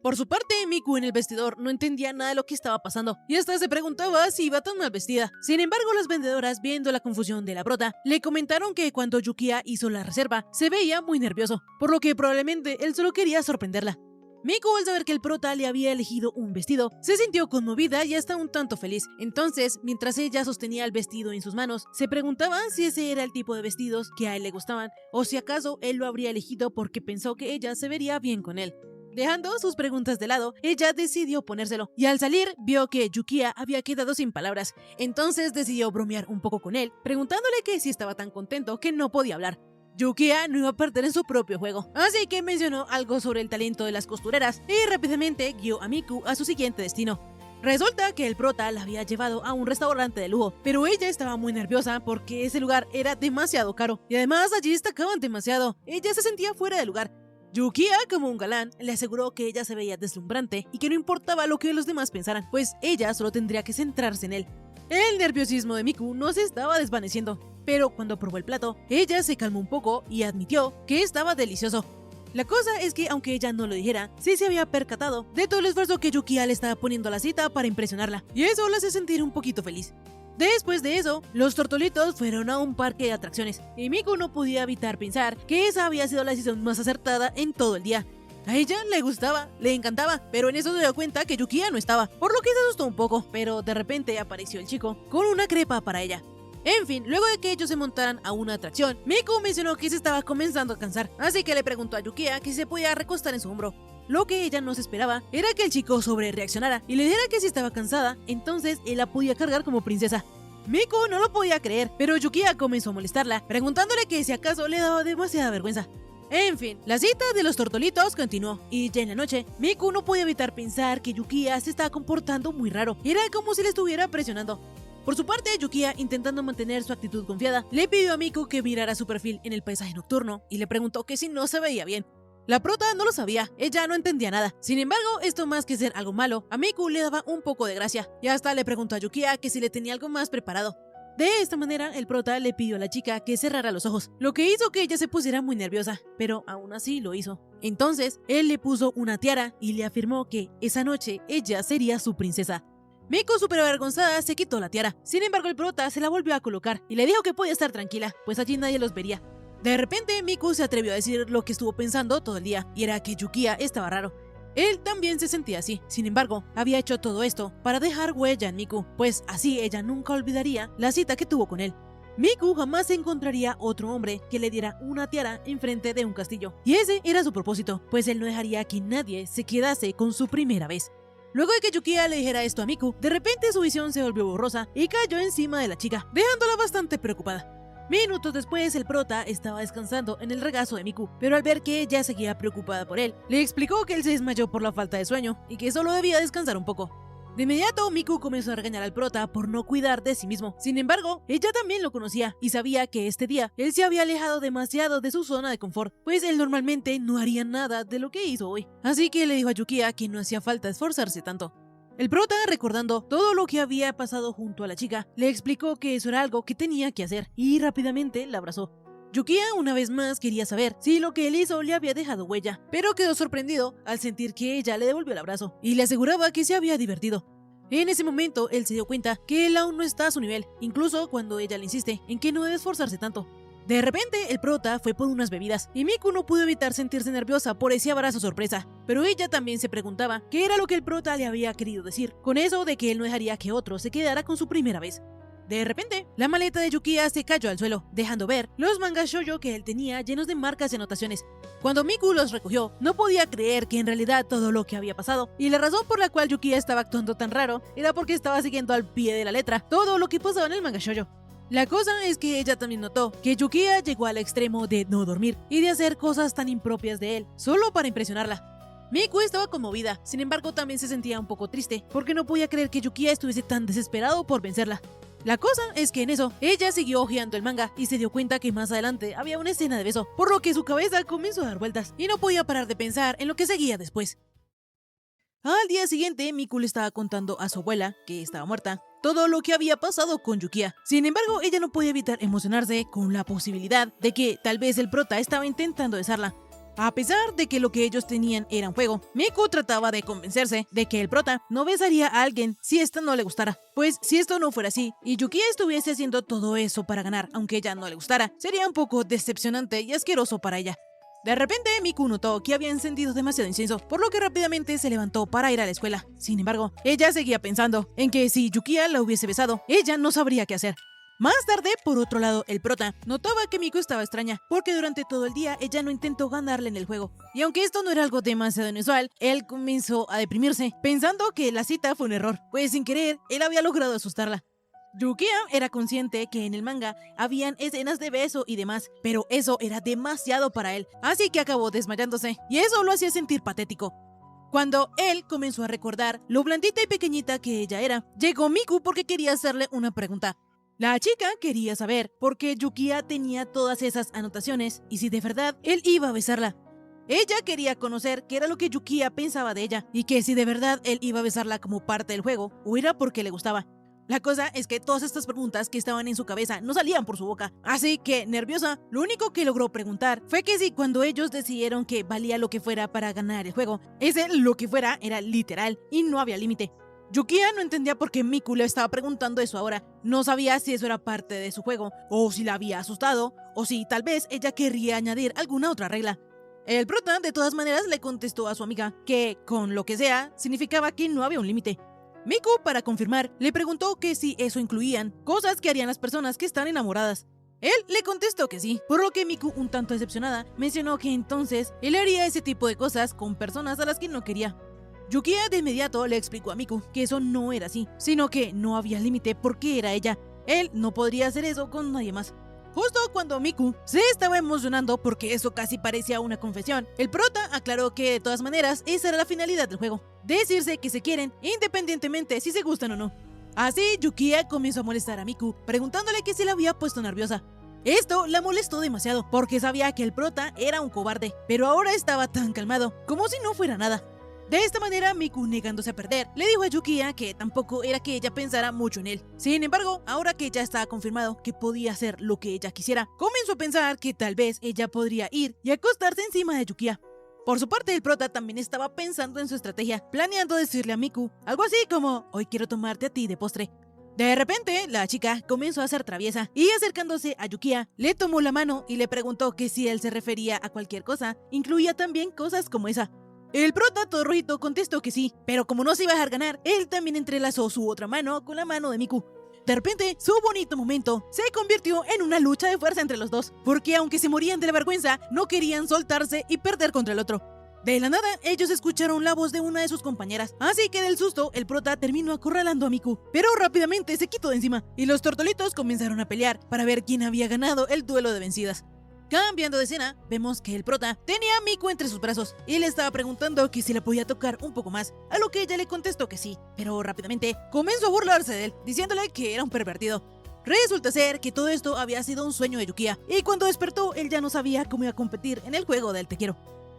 Por su parte, Miku en el vestidor no entendía nada de lo que estaba pasando y hasta se preguntaba si iba tan mal vestida. Sin embargo, las vendedoras, viendo la confusión de la prota, le comentaron que cuando Yukiya hizo la reserva, se veía muy nervioso, por lo que probablemente él solo quería sorprenderla. Miku, al saber que el prota le había elegido un vestido, se sintió conmovida y hasta un tanto feliz. Entonces, mientras ella sostenía el vestido en sus manos, se preguntaba si ese era el tipo de vestidos que a él le gustaban, o si acaso él lo habría elegido porque pensó que ella se vería bien con él. Dejando sus preguntas de lado, ella decidió ponérselo, y al salir vio que Yukiya había quedado sin palabras. Entonces decidió bromear un poco con él, preguntándole que si estaba tan contento que no podía hablar. Yukiya no iba a perder en su propio juego, así que mencionó algo sobre el talento de las costureras y rápidamente guió a Miku a su siguiente destino. Resulta que el prota la había llevado a un restaurante de lujo, pero ella estaba muy nerviosa porque ese lugar era demasiado caro y además allí destacaban demasiado. Ella se sentía fuera de lugar. Yukiya, como un galán, le aseguró que ella se veía deslumbrante y que no importaba lo que los demás pensaran, pues ella solo tendría que centrarse en él. El nerviosismo de Miku no se estaba desvaneciendo, pero cuando probó el plato, ella se calmó un poco y admitió que estaba delicioso. La cosa es que, aunque ella no lo dijera, sí se había percatado de todo el esfuerzo que Yukiya le estaba poniendo a la cita para impresionarla, y eso la hace sentir un poquito feliz. Después de eso, los tortolitos fueron a un parque de atracciones, y Miku no podía evitar pensar que esa había sido la decisión más acertada en todo el día. A ella le gustaba, le encantaba, pero en eso se dio cuenta que Yukiya no estaba, por lo que se asustó un poco, pero de repente apareció el chico con una crepa para ella. En fin, luego de que ellos se montaran a una atracción, Miku mencionó que se estaba comenzando a cansar, así que le preguntó a Yukiya que si se podía recostar en su hombro. Lo que ella no se esperaba era que el chico sobrereaccionara y le dijera que si estaba cansada, entonces él la podía cargar como princesa. Miku no lo podía creer, pero Yukiya comenzó a molestarla, preguntándole que si acaso le daba demasiada vergüenza. En fin, la cita de los tortolitos continuó, y ya en la noche, Miku no podía evitar pensar que Yukiya se estaba comportando muy raro. Era como si le estuviera presionando. Por su parte, Yukiya, intentando mantener su actitud confiada, le pidió a Miku que mirara su perfil en el paisaje nocturno y le preguntó que si no se veía bien. La prota no lo sabía, ella no entendía nada. Sin embargo, esto más que ser algo malo, a Miku le daba un poco de gracia, y hasta le preguntó a Yukiya que si le tenía algo más preparado. De esta manera, el prota le pidió a la chica que cerrara los ojos, lo que hizo que ella se pusiera muy nerviosa, pero aún así lo hizo. Entonces, él le puso una tiara y le afirmó que esa noche ella sería su princesa. Miku, súper avergonzada, se quitó la tiara. Sin embargo, el prota se la volvió a colocar y le dijo que podía estar tranquila, pues allí nadie los vería. De repente, Miku se atrevió a decir lo que estuvo pensando todo el día, y era que Yukiya estaba raro. Él también se sentía así. Sin embargo, había hecho todo esto para dejar huella en Miku, pues así ella nunca olvidaría la cita que tuvo con él. Miku jamás encontraría otro hombre que le diera una tiara enfrente de un castillo. Y ese era su propósito, pues él no dejaría que nadie se quedase con su primera vez. Luego de que Yukiya le dijera esto a Miku, de repente su visión se volvió borrosa y cayó encima de la chica, dejándola bastante preocupada. Minutos después, el prota estaba descansando en el regazo de Miku, pero al ver que ella seguía preocupada por él, le explicó que él se desmayó por la falta de sueño y que solo debía descansar un poco. De inmediato, Miku comenzó a regañar al prota por no cuidar de sí mismo. Sin embargo, ella también lo conocía y sabía que este día él se había alejado demasiado de su zona de confort, pues él normalmente no haría nada de lo que hizo hoy. Así que le dijo a Yukiya que no hacía falta esforzarse tanto. El prota, recordando todo lo que había pasado junto a la chica, le explicó que eso era algo que tenía que hacer y rápidamente la abrazó. Yukiya una vez más quería saber si lo que él hizo le había dejado huella, pero quedó sorprendido al sentir que ella le devolvió el abrazo y le aseguraba que se había divertido. En ese momento, él se dio cuenta que él aún no está a su nivel, incluso cuando ella le insiste en que no debe esforzarse tanto. De repente, el prota fue por unas bebidas y Miku no pudo evitar sentirse nerviosa por ese abrazo sorpresa, pero ella también se preguntaba qué era lo que el prota le había querido decir, con eso de que él no dejaría que otro se quedara con su primera vez. De repente, la maleta de Yukiya se cayó al suelo, dejando ver los mangas shoujo que él tenía llenos de marcas y anotaciones. Cuando Miku los recogió, no podía creer que en realidad todo lo que había pasado, y la razón por la cual Yukiya estaba actuando tan raro era porque estaba siguiendo al pie de la letra todo lo que pasaba en el manga shoujo. La cosa es que ella también notó que Yukiya llegó al extremo de no dormir y de hacer cosas tan impropias de él, solo para impresionarla. Miku estaba conmovida, sin embargo también se sentía un poco triste, porque no podía creer que Yukiya estuviese tan desesperado por vencerla. La cosa es que en eso, ella siguió hojeando el manga y se dio cuenta que más adelante había una escena de beso, por lo que su cabeza comenzó a dar vueltas y no podía parar de pensar en lo que seguía después. Al día siguiente, Miku le estaba contando a su abuela, que estaba muerta, todo lo que había pasado con Yukiya. Sin embargo, ella no podía evitar emocionarse con la posibilidad de que tal vez el prota estaba intentando besarla. A pesar de que lo que ellos tenían era un juego, Miku trataba de convencerse de que el prota no besaría a alguien si esto no le gustara. Pues si esto no fuera así, y Yukiya estuviese haciendo todo eso para ganar, aunque ella no le gustara, sería un poco decepcionante y asqueroso para ella. De repente, Miku notó que había encendido demasiado incienso, por lo que rápidamente se levantó para ir a la escuela. Sin embargo, ella seguía pensando en que si Yukiya la hubiese besado, ella no sabría qué hacer. Más tarde, por otro lado, el prota notaba que Miku estaba extraña, porque durante todo el día ella no intentó ganarle en el juego. Y aunque esto no era algo demasiado inusual, él comenzó a deprimirse, pensando que la cita fue un error, pues sin querer, él había logrado asustarla. Yukiya era consciente que en el manga habían escenas de beso y demás, pero eso era demasiado para él, así que acabó desmayándose, y eso lo hacía sentir patético. Cuando él comenzó a recordar lo blandita y pequeñita que ella era, llegó Miku porque quería hacerle una pregunta. La chica quería saber por qué Yukiya tenía todas esas anotaciones y si de verdad él iba a besarla. Ella quería conocer qué era lo que Yukiya pensaba de ella y que si de verdad él iba a besarla como parte del juego o era porque le gustaba. La cosa es que todas estas preguntas que estaban en su cabeza no salían por su boca, así que, nerviosa, lo único que logró preguntar fue que si cuando ellos decidieron que valía lo que fuera para ganar el juego, ese lo que fuera era literal y no había límite. Yukiya no entendía por qué Miku le estaba preguntando eso ahora, no sabía si eso era parte de su juego, o si la había asustado, o si tal vez ella querría añadir alguna otra regla. El prota de todas maneras le contestó a su amiga que, con lo que sea, significaba que no había un límite. Miku, para confirmar, le preguntó que si eso incluían cosas que harían las personas que están enamoradas. Él le contestó que sí, por lo que Miku, un tanto decepcionada, mencionó que entonces él haría ese tipo de cosas con personas a las que no quería. Yukiya de inmediato le explicó a Miku que eso no era así, sino que no había límite porque era ella. Él no podría hacer eso con nadie más. Justo cuando Miku se estaba emocionando porque eso casi parecía una confesión, el prota aclaró que de todas maneras esa era la finalidad del juego, decirse que se quieren independientemente si se gustan o no. Así Yukiya comenzó a molestar a Miku, preguntándole que se la había puesto nerviosa. Esto la molestó demasiado porque sabía que el prota era un cobarde, pero ahora estaba tan calmado, como si no fuera nada. De esta manera, Miku, negándose a perder, le dijo a Yukiya que tampoco era que ella pensara mucho en él. Sin embargo, ahora que ya estaba confirmado que podía hacer lo que ella quisiera, comenzó a pensar que tal vez ella podría ir y acostarse encima de Yukiya. Por su parte, el prota también estaba pensando en su estrategia, planeando decirle a Miku algo así como: hoy quiero tomarte a ti de postre. De repente, la chica comenzó a ser traviesa y acercándose a Yukiya, le tomó la mano y le preguntó que si él se refería a cualquier cosa, incluía también cosas como esa. El prota, todo rojito, contestó que sí, pero como no se iba a dejar ganar, él también entrelazó su otra mano con la mano de Miku. De repente, su bonito momento se convirtió en una lucha de fuerza entre los dos, porque aunque se morían de la vergüenza, no querían soltarse y perder contra el otro. De la nada, ellos escucharon la voz de una de sus compañeras, así que del susto, el prota terminó acorralando a Miku, pero rápidamente se quitó de encima, y los tortolitos comenzaron a pelear para ver quién había ganado el duelo de vencidas. Cambiando de escena, vemos que el prota tenía a Miku entre sus brazos y le estaba preguntando que si la podía tocar un poco más, a lo que ella le contestó que sí, pero rápidamente comenzó a burlarse de él, diciéndole que era un pervertido. Resulta ser que todo esto había sido un sueño de Yukiya, y cuando despertó, él ya no sabía cómo iba a competir en el juego del te quiero.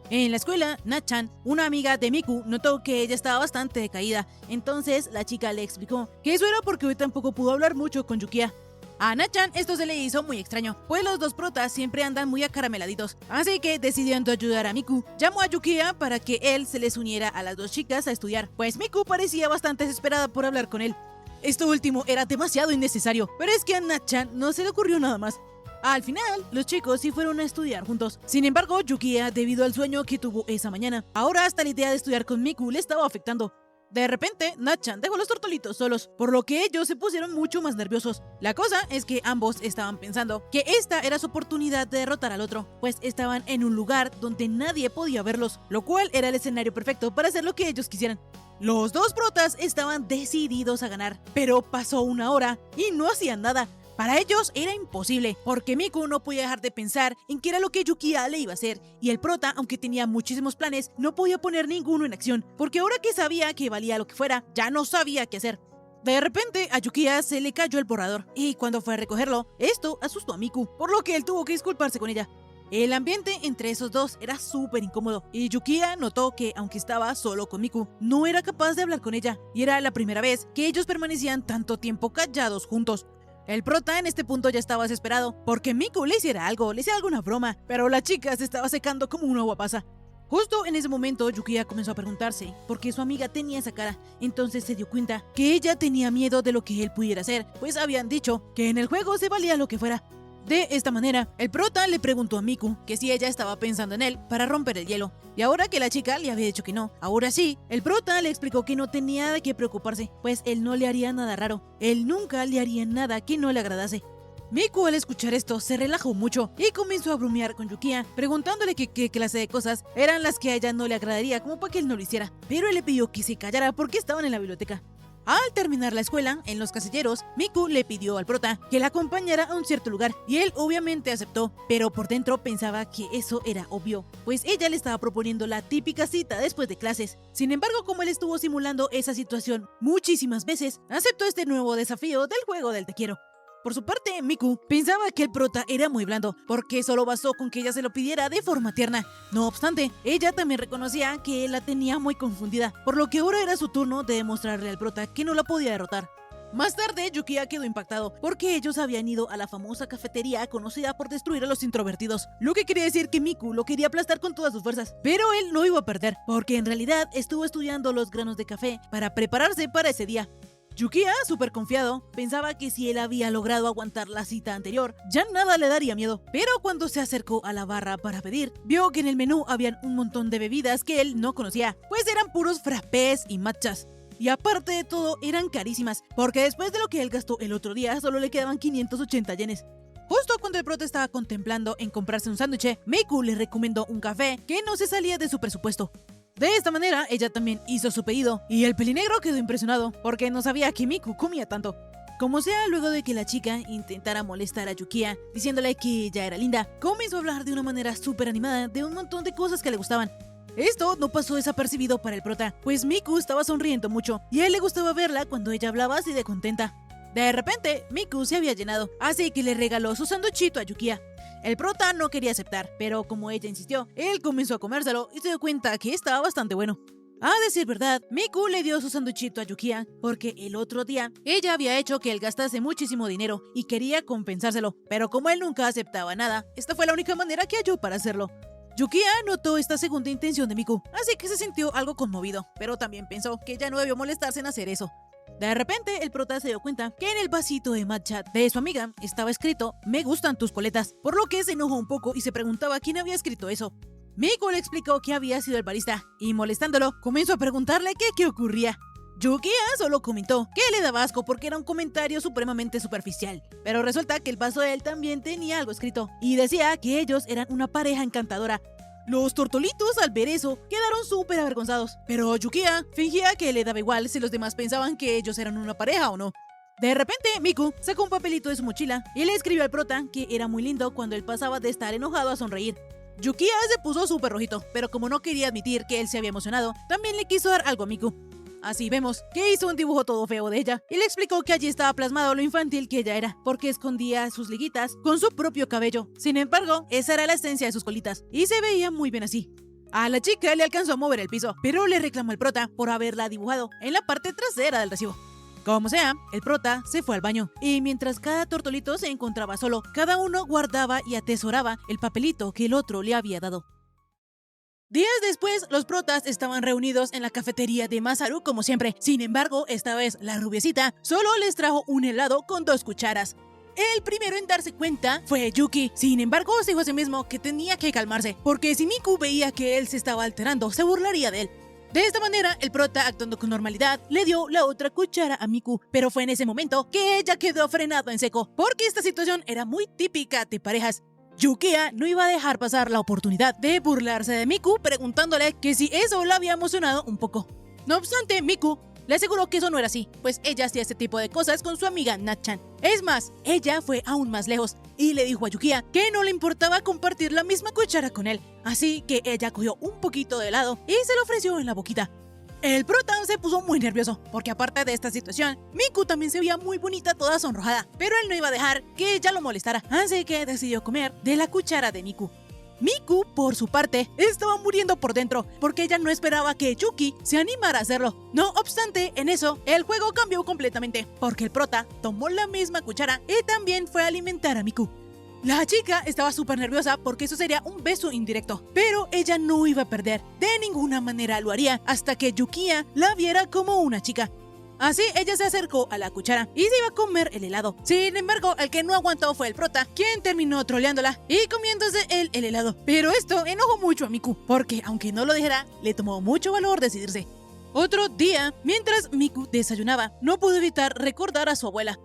En la escuela, Na-chan, una amiga de Miku, notó que ella estaba bastante decaída, entonces la chica le explicó que eso era porque hoy tampoco pudo hablar mucho con Yukiya. A Na-chan esto se le hizo muy extraño, pues los dos protas siempre andan muy acarameladitos, así que decidiendo ayudar a Miku, llamó a Yukiya para que él se les uniera a las dos chicas a estudiar, pues Miku parecía bastante desesperada por hablar con él. Esto último era demasiado innecesario, pero es que a Na-chan no se le ocurrió nada más. Al final, los chicos sí fueron a estudiar juntos. Sin embargo, Yukiya, debido al sueño que tuvo esa mañana, ahora hasta la idea de estudiar con Miku le estaba afectando. De repente, Na-chan dejó a los tortolitos solos, por lo que ellos se pusieron mucho más nerviosos. La cosa es que ambos estaban pensando que esta era su oportunidad de derrotar al otro, pues estaban en un lugar donde nadie podía verlos, lo cual era el escenario perfecto para hacer lo que ellos quisieran. Los dos protas estaban decididos a ganar, pero pasó una hora y no hacían nada. Para ellos era imposible, porque Miku no podía dejar de pensar en qué era lo que Yukiya le iba a hacer, y el prota, aunque tenía muchísimos planes, no podía poner ninguno en acción, porque ahora que sabía que valía lo que fuera, ya no sabía qué hacer. De repente, a Yukiya se le cayó el borrador, y cuando fue a recogerlo, esto asustó a Miku, por lo que él tuvo que disculparse con ella. El ambiente entre esos dos era súper incómodo, y Yukiya notó que, aunque estaba solo con Miku, no era capaz de hablar con ella, y era la primera vez que ellos permanecían tanto tiempo callados juntos. El prota en este punto ya estaba desesperado porque Miku le hiciera algo, le hiciera alguna broma, pero la chica se estaba secando como una uva pasa. Justo en ese momento, Yukiya comenzó a preguntarse por qué su amiga tenía esa cara. Entonces se dio cuenta que ella tenía miedo de lo que él pudiera hacer, pues habían dicho que en el juego se valía lo que fuera. De esta manera, el prota le preguntó a Miku que si ella estaba pensando en él para romper el hielo. Y ahora que la chica le había dicho que no, ahora sí, el prota le explicó que no tenía de qué preocuparse, pues él no le haría nada raro. Él nunca le haría nada que no le agradase. Miku al escuchar esto se relajó mucho y comenzó a bromear con Yukiya, preguntándole que qué clase de cosas eran las que a ella no le agradaría como para que él no lo hiciera. Pero él le pidió que se callara porque estaban en la biblioteca. Al terminar la escuela, en los casilleros, Miku le pidió al prota que la acompañara a un cierto lugar y él obviamente aceptó, pero por dentro pensaba que eso era obvio, pues ella le estaba proponiendo la típica cita después de clases. Sin embargo, como él estuvo simulando esa situación muchísimas veces, aceptó este nuevo desafío del juego del te quiero. Por su parte, Miku pensaba que el prota era muy blando, porque solo bastó con que ella se lo pidiera de forma tierna. No obstante, ella también reconocía que él la tenía muy confundida, por lo que ahora era su turno de demostrarle al prota que no la podía derrotar. Más tarde, Yukiya quedó impactado, porque ellos habían ido a la famosa cafetería conocida por destruir a los introvertidos, lo que quería decir que Miku lo quería aplastar con todas sus fuerzas, pero él no iba a perder, porque en realidad estuvo estudiando los granos de café para prepararse para ese día. Yukiya, súper confiado, pensaba que si él había logrado aguantar la cita anterior, ya nada le daría miedo. Pero cuando se acercó a la barra para pedir, vio que en el menú habían un montón de bebidas que él no conocía, pues eran puros frappés y matchas. Y aparte de todo, eran carísimas, porque después de lo que él gastó el otro día, solo le quedaban 580 yenes. Justo cuando el prota estaba contemplando en comprarse un sándwich, Miku le recomendó un café que no se salía de su presupuesto. De esta manera, ella también hizo su pedido, y el pelinegro quedó impresionado, porque no sabía que Miku comía tanto. Como sea, luego de que la chica intentara molestar a Yukiya, diciéndole que ella era linda, comenzó a hablar de una manera súper animada de un montón de cosas que le gustaban. Esto no pasó desapercibido para el prota, pues Miku estaba sonriendo mucho, y a él le gustaba verla cuando ella hablaba así de contenta. De repente, Miku se había llenado, así que le regaló su sanduchito a Yukiya. El prota no quería aceptar, pero como ella insistió, él comenzó a comérselo y se dio cuenta que estaba bastante bueno. A decir verdad, Miku le dio su sanduchito a Yukiya porque el otro día ella había hecho que él gastase muchísimo dinero y quería compensárselo, pero como él nunca aceptaba nada, esta fue la única manera que halló para hacerlo. Yukiya notó esta segunda intención de Miku, así que se sintió algo conmovido, pero también pensó que ya no debió molestarse en hacer eso. De repente, el prota se dio cuenta que en el vasito de matcha de su amiga estaba escrito "Me gustan tus coletas", por lo que se enojó un poco y se preguntaba quién había escrito eso. Miku le explicó que había sido el barista, y molestándolo, comenzó a preguntarle qué ocurría. Yukiya solo comentó que le daba asco porque era un comentario supremamente superficial, pero resulta que el vaso de él también tenía algo escrito, y decía que ellos eran una pareja encantadora. Los tortolitos al ver eso quedaron súper avergonzados, pero Yukiya fingía que le daba igual si los demás pensaban que ellos eran una pareja o no. De repente, Miku sacó un papelito de su mochila y le escribió al prota que era muy lindo cuando él pasaba de estar enojado a sonreír. Yukiya se puso súper rojito, pero como no quería admitir que él se había emocionado, también le quiso dar algo a Miku. Así vemos que hizo un dibujo todo feo de ella y le explicó que allí estaba plasmado lo infantil que ella era, porque escondía sus liguitas con su propio cabello. Sin embargo, esa era la esencia de sus colitas y se veía muy bien así. A la chica le alcanzó a mover el piso, pero le reclamó al prota por haberla dibujado en la parte trasera del recibo. Como sea, el prota se fue al baño, y mientras cada tortolito se encontraba solo, cada uno guardaba y atesoraba el papelito que el otro le había dado. Días después, los protas estaban reunidos en la cafetería de Masaru como siempre. Sin embargo, esta vez la rubiecita solo les trajo un helado con 2 cucharas. El primero en darse cuenta fue Yuki. Sin embargo, se dijo a sí mismo que tenía que calmarse, porque si Miku veía que él se estaba alterando, se burlaría de él. De esta manera, el prota, actuando con normalidad, le dio la otra cuchara a Miku, pero fue en ese momento que ella quedó frenada en seco, porque esta situación era muy típica de parejas. Yukiya no iba a dejar pasar la oportunidad de burlarse de Miku preguntándole que si eso la había emocionado un poco. No obstante, Miku le aseguró que eso no era así, pues ella hacía este tipo de cosas con su amiga Natchan. Es más, ella fue aún más lejos y le dijo a Yukiya que no le importaba compartir la misma cuchara con él, así que ella cogió un poquito de helado y se lo ofreció en la boquita. El prota se puso muy nervioso, porque aparte de esta situación, Miku también se veía muy bonita toda sonrojada, pero él no iba a dejar que ella lo molestara, así que decidió comer de la cuchara de Miku. Miku, por su parte, estaba muriendo por dentro, porque ella no esperaba que Yuki se animara a hacerlo. No obstante, en eso, el juego cambió completamente, porque el prota tomó la misma cuchara y también fue a alimentar a Miku. La chica estaba súper nerviosa porque eso sería un beso indirecto, pero ella no iba a perder. De ninguna manera lo haría hasta que Yukiya la viera como una chica. Así ella se acercó a la cuchara y se iba a comer el helado. Sin embargo, el que no aguantó fue el prota, quien terminó troleándola y comiéndose el helado. Pero esto enojó mucho a Miku, porque aunque no lo dijera, le tomó mucho valor decidirse. Otro día, mientras Miku desayunaba, no pudo evitar recordar a su abuela.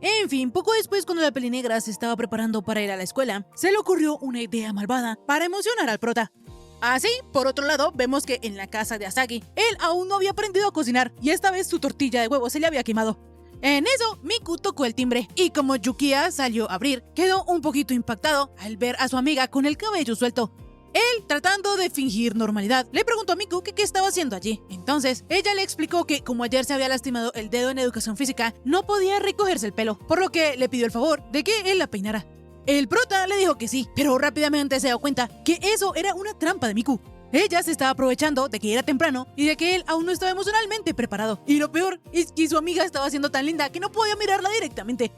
En fin, poco después, cuando la pelinegra se estaba preparando para ir a la escuela, se le ocurrió una idea malvada para emocionar al prota. Así, por otro lado, vemos que en la casa de Asagi, él aún no había aprendido a cocinar y esta vez su tortilla de huevo se le había quemado. En eso, Miku tocó el timbre y como Yukiya salió a abrir, quedó un poquito impactado al ver a su amiga con el cabello suelto. Él, tratando de fingir normalidad, le preguntó a Miku que qué estaba haciendo allí. Entonces, ella le explicó que como ayer se había lastimado el dedo en educación física, no podía recogerse el pelo, por lo que le pidió el favor de que él la peinara. El prota le dijo que sí, pero rápidamente se dio cuenta que eso era una trampa de Miku. Ella se estaba aprovechando de que era temprano y de que él aún no estaba emocionalmente preparado. Y lo peor es que su amiga estaba siendo tan linda que no podía mirarla directamente.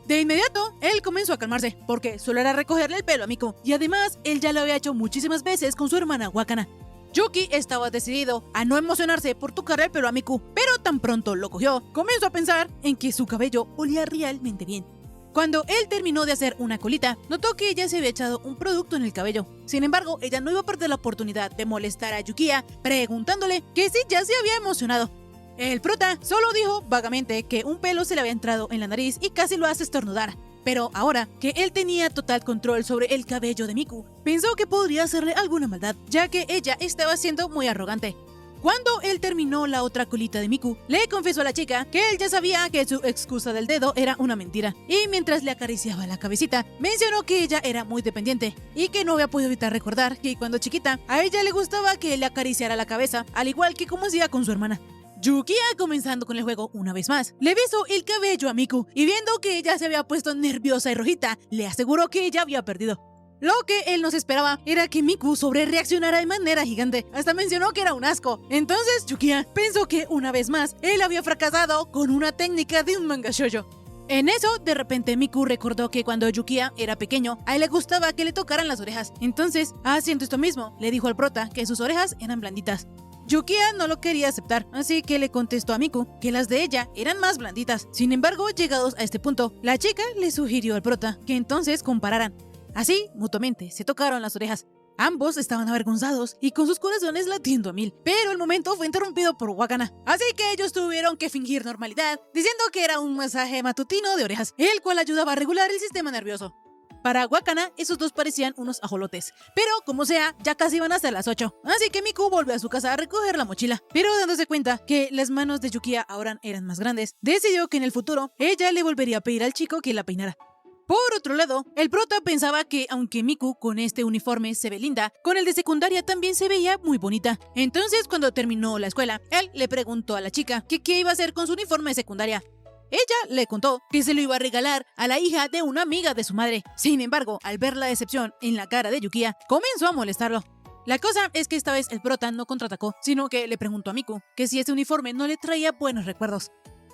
De inmediato, él comenzó a calmarse, porque solo era recogerle el pelo a Miku, y además, él ya lo había hecho muchísimas veces con su hermana Wakana. Yuki estaba decidido a no emocionarse por tocarle el pelo a Miku, pero tan pronto lo cogió, comenzó a pensar en que su cabello olía realmente bien. Cuando él terminó de hacer una colita, notó que ella se había echado un producto en el cabello. Sin embargo, ella no iba a perder la oportunidad de molestar a Yukiya, preguntándole que si ya se había emocionado. El prota solo dijo vagamente que un pelo se le había entrado en la nariz y casi lo hace estornudar. Pero ahora que él tenía total control sobre el cabello de Miku, pensó que podría hacerle alguna maldad, ya que ella estaba siendo muy arrogante. Cuando él terminó la otra colita de Miku, le confesó a la chica que él ya sabía que su excusa del dedo era una mentira. Y mientras le acariciaba la cabecita, mencionó que ella era muy dependiente y que no había podido evitar recordar que cuando chiquita, a ella le gustaba que él le acariciara la cabeza, al igual que como hacía con su hermana. Yukiya, comenzando con el juego una vez más, le besó el cabello a Miku y viendo que ella se había puesto nerviosa y rojita, le aseguró que ella había perdido. Lo que él no se esperaba era que Miku sobrereaccionara de manera gigante, hasta mencionó que era un asco. Entonces Yukiya pensó que una vez más él había fracasado con una técnica de un manga shoujo. En eso, de repente Miku recordó que cuando Yukiya era pequeño, a él le gustaba que le tocaran las orejas. Entonces, haciendo esto mismo, le dijo al prota que sus orejas eran blanditas. Yukiya no lo quería aceptar, así que le contestó a Miku que las de ella eran más blanditas. Sin embargo, llegados a este punto, la chica le sugirió al prota que entonces compararan. Así, mutuamente, se tocaron las orejas. Ambos estaban avergonzados y con sus corazones latiendo a 1000, pero el momento fue interrumpido por Wakana. Así que ellos tuvieron que fingir normalidad, diciendo que era un masaje matutino de orejas, el cual ayudaba a regular el sistema nervioso. Para Wakana, esos dos parecían unos ajolotes, pero como sea, ya casi iban a ser las 8, así que Miku volvió a su casa a recoger la mochila, pero dándose cuenta que las manos de Yukiya ahora eran más grandes, decidió que en el futuro ella le volvería a pedir al chico que la peinara. Por otro lado, el prota pensaba que aunque Miku con este uniforme se ve linda, con el de secundaria también se veía muy bonita. Entonces, cuando terminó la escuela, él le preguntó a la chica que qué iba a hacer con su uniforme de secundaria. Ella le contó que se lo iba a regalar a la hija de una amiga de su madre. Sin embargo, al ver la decepción en la cara de Yukiya, comenzó a molestarlo. La cosa es que esta vez el prota no contraatacó, sino que le preguntó a Miku que si este uniforme no le traía buenos recuerdos.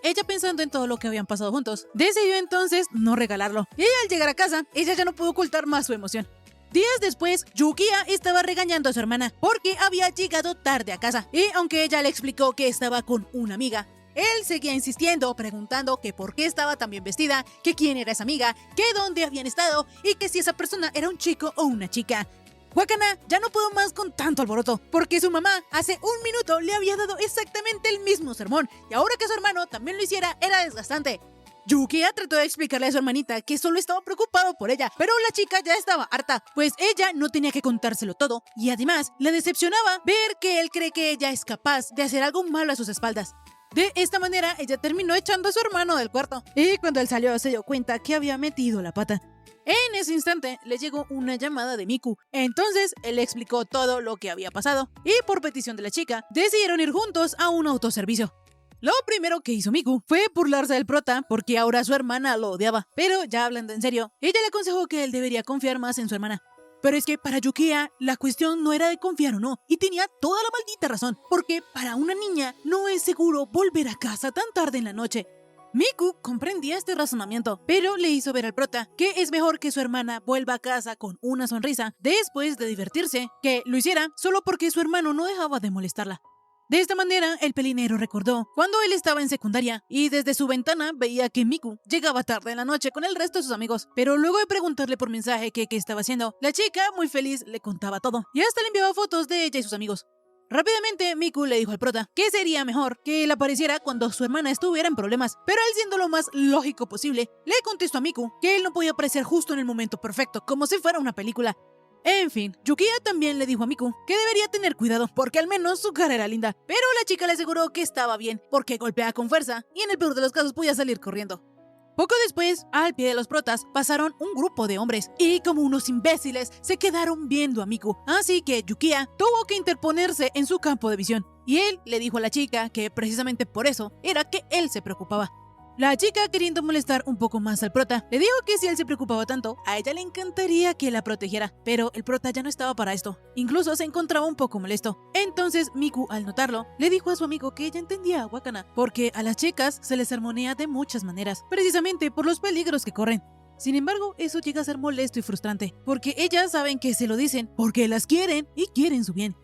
Ella, pensando en todo lo que habían pasado juntos, decidió entonces no regalarlo. Y al llegar a casa, ella ya no pudo ocultar más su emoción. Días después, Yukiya estaba regañando a su hermana porque había llegado tarde a casa. Y aunque ella le explicó que estaba con una amiga, él seguía insistiendo, preguntando que por qué estaba tan bien vestida, que quién era esa amiga, que dónde habían estado y que si esa persona era un chico o una chica. Wakana ya no pudo más con tanto alboroto, porque su mamá hace un minuto le había dado exactamente el mismo sermón, y ahora que su hermano también lo hiciera era desgastante. Yukiya trató de explicarle a su hermanita que solo estaba preocupado por ella, pero la chica ya estaba harta, pues ella no tenía que contárselo todo, y además le decepcionaba ver que él cree que ella es capaz de hacer algo malo a sus espaldas. De esta manera, ella terminó echando a su hermano del cuarto, y cuando él salió se dio cuenta que había metido la pata. En ese instante le llegó una llamada de Miku, entonces él le explicó todo lo que había pasado, y por petición de la chica, decidieron ir juntos a un autoservicio. Lo primero que hizo Miku fue burlarse del prota porque ahora su hermana lo odiaba, pero ya hablando en serio, ella le aconsejó que él debería confiar más en su hermana. Pero es que para Yukiya la cuestión no era de confiar o no, y tenía toda la maldita razón, porque para una niña no es seguro volver a casa tan tarde en la noche. Miku comprendía este razonamiento, pero le hizo ver al prota que es mejor que su hermana vuelva a casa con una sonrisa después de divertirse, que lo hiciera solo porque su hermano no dejaba de molestarla. De esta manera, el pelinero recordó cuando él estaba en secundaria y desde su ventana veía que Miku llegaba tarde en la noche con el resto de sus amigos, pero luego de preguntarle por mensaje qué estaba haciendo, la chica, muy feliz, le contaba todo y hasta le enviaba fotos de ella y sus amigos. Rápidamente, Miku le dijo al prota que sería mejor que él apareciera cuando su hermana estuviera en problemas, pero él, siendo lo más lógico posible, le contestó a Miku que él no podía aparecer justo en el momento perfecto, como si fuera una película. En fin, Yukiya también le dijo a Miku que debería tener cuidado porque al menos su cara era linda, pero la chica le aseguró que estaba bien porque golpeaba con fuerza y en el peor de los casos podía salir corriendo. Poco después, al pie de los protas, pasaron un grupo de hombres y como unos imbéciles se quedaron viendo a Miku, así que Yukiya tuvo que interponerse en su campo de visión y él le dijo a la chica que precisamente por eso era que él se preocupaba. La chica, queriendo molestar un poco más al prota, le dijo que si él se preocupaba tanto, a ella le encantaría que la protegiera, pero el prota ya no estaba para esto. Incluso se encontraba un poco molesto. Entonces Miku, al notarlo, le dijo a su amigo que ella entendía a Wakana, porque a las chicas se les sermonea de muchas maneras, precisamente por los peligros que corren. Sin embargo, eso llega a ser molesto y frustrante, porque ellas saben que se lo dicen porque las quieren y quieren su bien.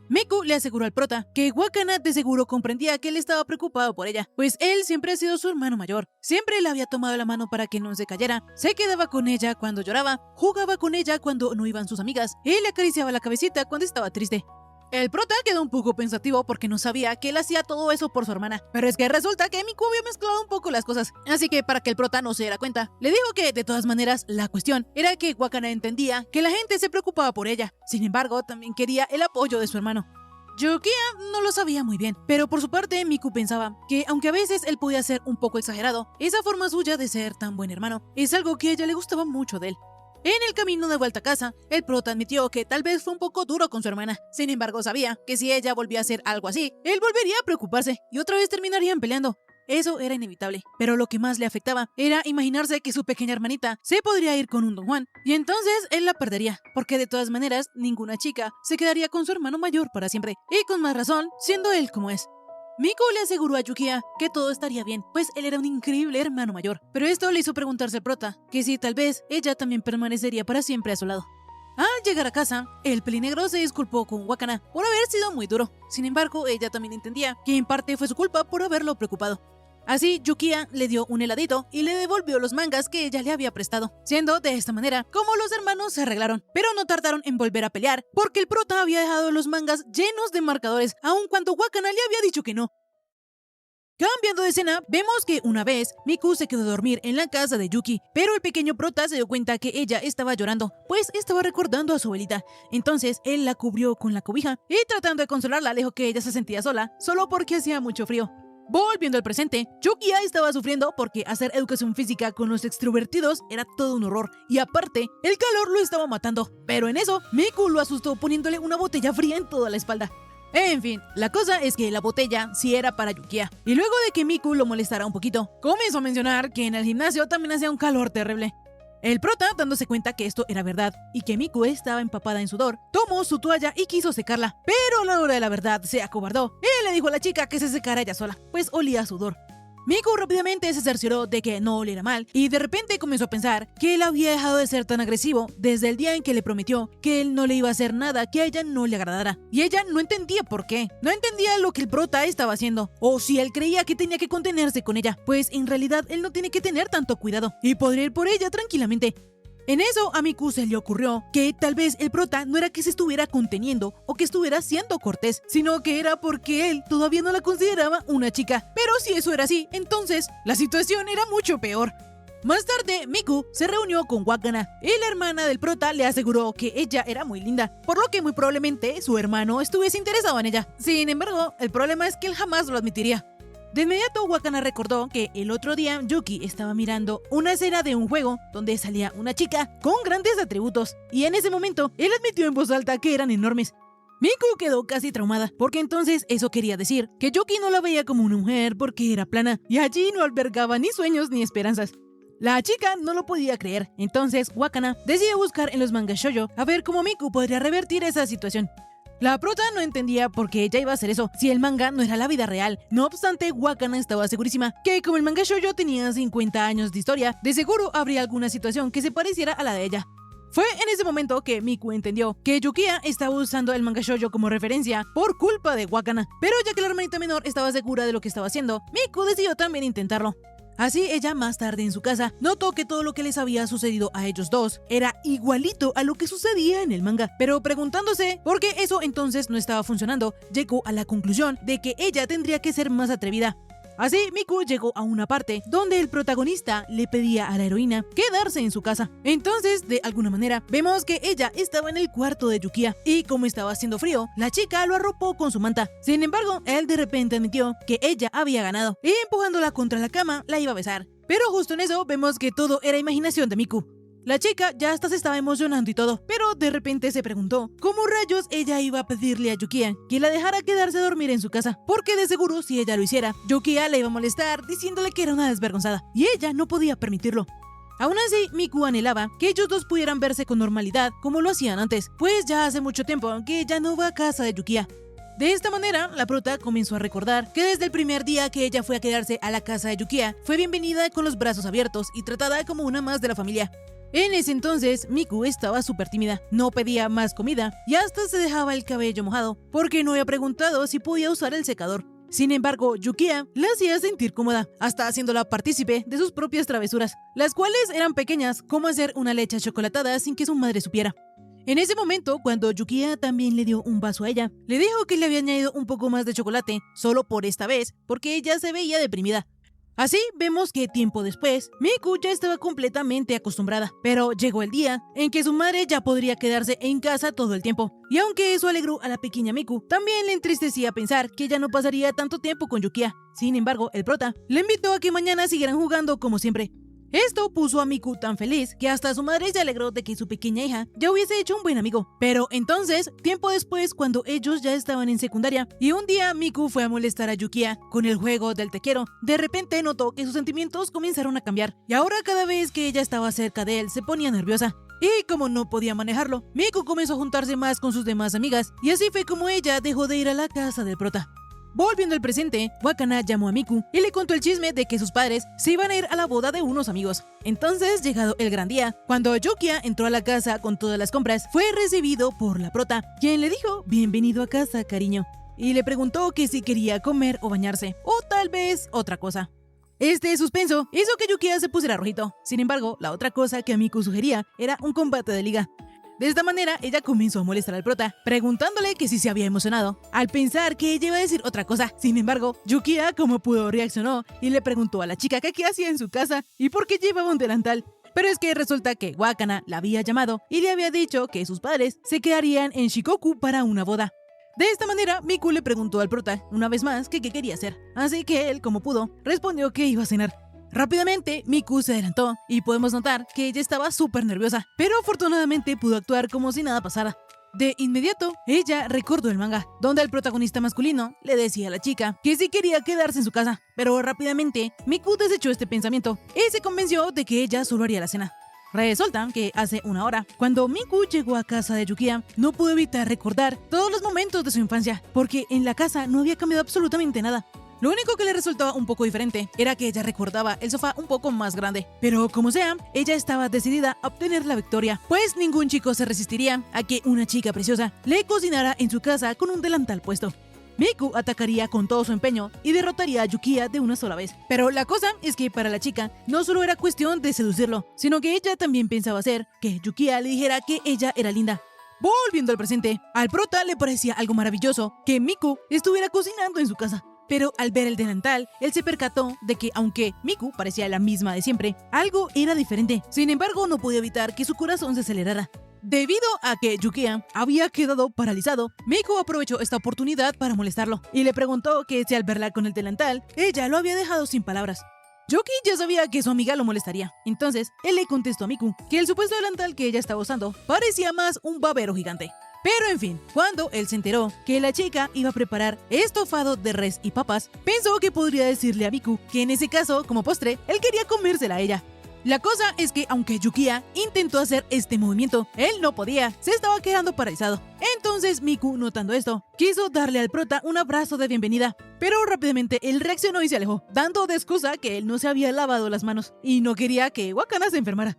Miku le aseguró al prota que Wakana de seguro comprendía que él estaba preocupado por ella, pues él siempre ha sido su hermano mayor. Siempre le había tomado la mano para que no se cayera, se quedaba con ella cuando lloraba, jugaba con ella cuando no iban sus amigas y le acariciaba la cabecita cuando estaba triste. El prota quedó un poco pensativo porque no sabía que él hacía todo eso por su hermana, pero es que resulta que Miku había mezclado un poco las cosas, así que para que el prota no se diera cuenta, le dijo que de todas maneras la cuestión era que Wakana entendía que la gente se preocupaba por ella, sin embargo también quería el apoyo de su hermano. Yukiya no lo sabía muy bien, pero por su parte Miku pensaba que aunque a veces él podía ser un poco exagerado, esa forma suya de ser tan buen hermano es algo que a ella le gustaba mucho de él. En el camino de vuelta a casa, el prota admitió que tal vez fue un poco duro con su hermana. Sin embargo, sabía que si ella volvía a hacer algo así, él volvería a preocuparse y otra vez terminarían peleando. Eso era inevitable, pero lo que más le afectaba era imaginarse que su pequeña hermanita se podría ir con un Don Juan, y entonces él la perdería, porque de todas maneras ninguna chica se quedaría con su hermano mayor para siempre, y con más razón, siendo él como es. Miku le aseguró a Yukiya que todo estaría bien, pues él era un increíble hermano mayor. Pero esto le hizo preguntarse al prota que si tal vez ella también permanecería para siempre a su lado. Al llegar a casa, el pelinegro se disculpó con Wakana por haber sido muy duro. Sin embargo, ella también entendía que en parte fue su culpa por haberlo preocupado. Así, Yukiya le dio un heladito y le devolvió los mangas que ella le había prestado, siendo de esta manera como los hermanos se arreglaron. Pero no tardaron en volver a pelear, porque el prota había dejado los mangas llenos de marcadores, aun cuando Wakana le había dicho que no. Cambiando de escena, vemos que una vez Miku se quedó a dormir en la casa de Yuki, pero el pequeño prota se dio cuenta que ella estaba llorando, pues estaba recordando a su abuelita. Entonces él la cubrió con la cobija y tratando de consolarla le dijo que ella se sentía sola, solo porque hacía mucho frío. Volviendo al presente, Yukiya estaba sufriendo porque hacer educación física con los extrovertidos era todo un horror, y aparte, el calor lo estaba matando. Pero en eso, Miku lo asustó poniéndole una botella fría en toda la espalda. En fin, la cosa es que la botella sí era para Yukiya, y luego de que Miku lo molestara un poquito, comenzó a mencionar que en el gimnasio también hacía un calor terrible. El prota, dándose cuenta que esto era verdad y que Miku estaba empapada en sudor, tomó su toalla y quiso secarla, pero a la hora de la verdad se acobardó y le dijo a la chica que se secara ella sola, pues olía a sudor. Miku rápidamente se cercioró de que no oliera mal y de repente comenzó a pensar que él había dejado de ser tan agresivo desde el día en que le prometió que él no le iba a hacer nada que a ella no le agradara. Y ella no entendía por qué. No entendía lo que el prota estaba haciendo, o si él creía que tenía que contenerse con ella, pues en realidad él no tiene que tener tanto cuidado y podría ir por ella tranquilamente. En eso a Miku se le ocurrió que tal vez el prota no era que se estuviera conteniendo o que estuviera siendo cortés, sino que era porque él todavía no la consideraba una chica. Pero si eso era así, entonces la situación era mucho peor. Más tarde, Miku se reunió con Wakana y la hermana del prota le aseguró que ella era muy linda, por lo que muy probablemente su hermano estuviese interesado en ella. Sin embargo, el problema es que él jamás lo admitiría. De inmediato, Wakana recordó que el otro día Yuki estaba mirando una escena de un juego donde salía una chica con grandes atributos, y en ese momento él admitió en voz alta que eran enormes. Miku quedó casi traumada, porque entonces eso quería decir que Yuki no la veía como una mujer porque era plana, y allí no albergaba ni sueños ni esperanzas. La chica no lo podía creer, entonces Wakana decidió buscar en los mangas shoujo a ver cómo Miku podría revertir esa situación. La prota no entendía por qué ella iba a hacer eso, si el manga no era la vida real. No obstante, Wakana estaba segurísima que como el manga shoujo tenía 50 años de historia, de seguro habría alguna situación que se pareciera a la de ella. Fue en ese momento que Miku entendió que Yukiya estaba usando el manga shoujo como referencia por culpa de Wakana, pero ya que la hermanita menor estaba segura de lo que estaba haciendo, Miku decidió también intentarlo. Así, ella más tarde en su casa notó que todo lo que les había sucedido a ellos dos era igualito a lo que sucedía en el manga, pero preguntándose por qué eso entonces no estaba funcionando, llegó a la conclusión de que ella tendría que ser más atrevida. Así, Miku llegó a una parte donde el protagonista le pedía a la heroína quedarse en su casa. Entonces, de alguna manera, vemos que ella estaba en el cuarto de Yukiya y como estaba haciendo frío, la chica lo arropó con su manta. Sin embargo, él de repente admitió que ella había ganado y empujándola contra la cama la iba a besar. Pero justo en eso vemos que todo era imaginación de Miku. La chica ya hasta se estaba emocionando y todo, pero de repente se preguntó cómo rayos ella iba a pedirle a Yukiya que la dejara quedarse a dormir en su casa, porque de seguro si ella lo hiciera, Yukiya le iba a molestar diciéndole que era una desvergonzada, y ella no podía permitirlo. Aún así, Miku anhelaba que ellos dos pudieran verse con normalidad como lo hacían antes, pues ya hace mucho tiempo que ella no va a casa de Yukiya. De esta manera, la prota comenzó a recordar que desde el primer día que ella fue a quedarse a la casa de Yukiya, fue bienvenida con los brazos abiertos y tratada como una más de la familia. En ese entonces, Miku estaba súper tímida, no pedía más comida y hasta se dejaba el cabello mojado porque no había preguntado si podía usar el secador. Sin embargo, Yukiya la hacía sentir cómoda, hasta haciéndola partícipe de sus propias travesuras, las cuales eran pequeñas, como hacer una leche chocolatada sin que su madre supiera. En ese momento, cuando Yukiya también le dio un vaso a ella, le dijo que le había añadido un poco más de chocolate, solo por esta vez, porque ella se veía deprimida. Así vemos que tiempo después, Miku ya estaba completamente acostumbrada, pero llegó el día en que su madre ya podría quedarse en casa todo el tiempo. Y aunque eso alegró a la pequeña Miku, también le entristecía pensar que ya no pasaría tanto tiempo con Yukiya. Sin embargo, el prota le invitó a que mañana siguieran jugando como siempre. Esto puso a Miku tan feliz que hasta su madre se alegró de que su pequeña hija ya hubiese hecho un buen amigo. Pero entonces, tiempo después, cuando ellos ya estaban en secundaria, y un día Miku fue a molestar a Yukiya con el juego del te quiero, de repente notó que sus sentimientos comenzaron a cambiar, y ahora cada vez que ella estaba cerca de él se ponía nerviosa. Y como no podía manejarlo, Miku comenzó a juntarse más con sus demás amigas, y así fue como ella dejó de ir a la casa del prota. Volviendo al presente, Wakana llamó a Miku y le contó el chisme de que sus padres se iban a ir a la boda de unos amigos. Entonces, llegado el gran día, cuando Yukia entró a la casa con todas las compras, fue recibido por la prota, quien le dijo: "Bienvenido a casa, cariño", y le preguntó que si quería comer o bañarse, o tal vez otra cosa. Este suspenso hizo que Yukia se pusiera rojito. Sin embargo, la otra cosa que Miku sugería era un combate de liga. De esta manera, ella comenzó a molestar al prota, preguntándole que si se había emocionado, al pensar que ella iba a decir otra cosa. Sin embargo, Yukia, como pudo, reaccionó y le preguntó a la chica que qué hacía en su casa y por qué llevaba un delantal. Pero es que resulta que Wakana la había llamado y le había dicho que sus padres se quedarían en Shikoku para una boda. De esta manera, Miku le preguntó al prota una vez más que qué quería hacer, así que él, como pudo, respondió que iba a cenar. Rápidamente, Miku se adelantó y podemos notar que ella estaba súper nerviosa, pero afortunadamente pudo actuar como si nada pasara. De inmediato, ella recordó el manga, donde el protagonista masculino le decía a la chica que sí quería quedarse en su casa, pero rápidamente Miku desechó este pensamiento y se convenció de que ella solo haría la cena. Resulta que hace una hora, cuando Miku llegó a casa de Yukia, no pudo evitar recordar todos los momentos de su infancia, porque en la casa no había cambiado absolutamente nada. Lo único que le resultaba un poco diferente era que ella recordaba el sofá un poco más grande. Pero como sea, ella estaba decidida a obtener la victoria, pues ningún chico se resistiría a que una chica preciosa le cocinara en su casa con un delantal puesto. Miku atacaría con todo su empeño y derrotaría a Yukia de una sola vez. Pero la cosa es que para la chica no solo era cuestión de seducirlo, sino que ella también pensaba hacer que Yukia le dijera que ella era linda. Volviendo al presente, al prota le parecía algo maravilloso que Miku estuviera cocinando en su casa. Pero al ver el delantal, él se percató de que aunque Miku parecía la misma de siempre, algo era diferente. Sin embargo, no podía evitar que su corazón se acelerara. Debido a que Yukia había quedado paralizado, Miku aprovechó esta oportunidad para molestarlo y le preguntó que si al verla con el delantal, ella lo había dejado sin palabras. Yuki ya sabía que su amiga lo molestaría, entonces él le contestó a Miku que el supuesto delantal que ella estaba usando parecía más un babero gigante. Pero en fin, cuando él se enteró que la chica iba a preparar estofado de res y papas, pensó que podría decirle a Miku que en ese caso, como postre, él quería comérsela a ella. La cosa es que aunque Yukia intentó hacer este movimiento, él no podía, se estaba quedando paralizado. Entonces Miku, notando esto, quiso darle al prota un abrazo de bienvenida, pero rápidamente él reaccionó y se alejó, dando de excusa que él no se había lavado las manos y no quería que Wakana se enfermara.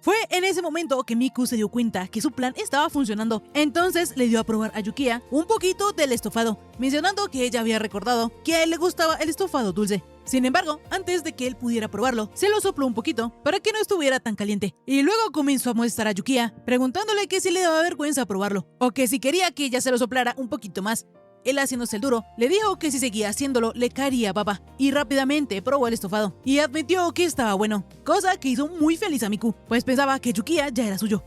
Fue en ese momento que Miku se dio cuenta que su plan estaba funcionando. Entonces le dio a probar a Yukia un poquito del estofado, mencionando que ella había recordado que a él le gustaba el estofado dulce. Sin embargo, antes de que él pudiera probarlo, se lo sopló un poquito para que no estuviera tan caliente. Y luego comenzó a molestar a Yukia, preguntándole que si le daba vergüenza probarlo, o que si quería que ella se lo soplara un poquito más. Él, haciéndose el duro, le dijo que si seguía haciéndolo le caería baba, y rápidamente probó el estofado y admitió que estaba bueno, cosa que hizo muy feliz a Miku, pues pensaba que Yukia ya era suyo.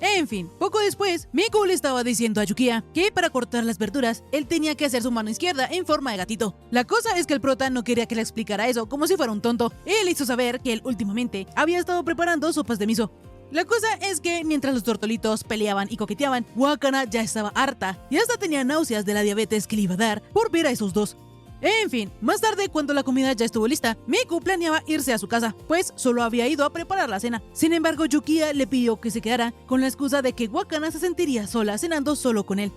En fin, poco después, Miku le estaba diciendo a Yukia que para cortar las verduras, él tenía que hacer su mano izquierda en forma de gatito. La cosa es que el prota no quería que le explicara eso como si fuera un tonto. Él hizo saber que él últimamente había estado preparando sopas de miso. La cosa es que mientras los tortolitos peleaban y coqueteaban, Wakana ya estaba harta y hasta tenía náuseas de la diabetes que le iba a dar por ver a esos dos. En fin, más tarde, cuando la comida ya estuvo lista, Miku planeaba irse a su casa, pues solo había ido a preparar la cena. Sin embargo, Yukia le pidió que se quedara con la excusa de que Wakana se sentiría sola cenando solo con él.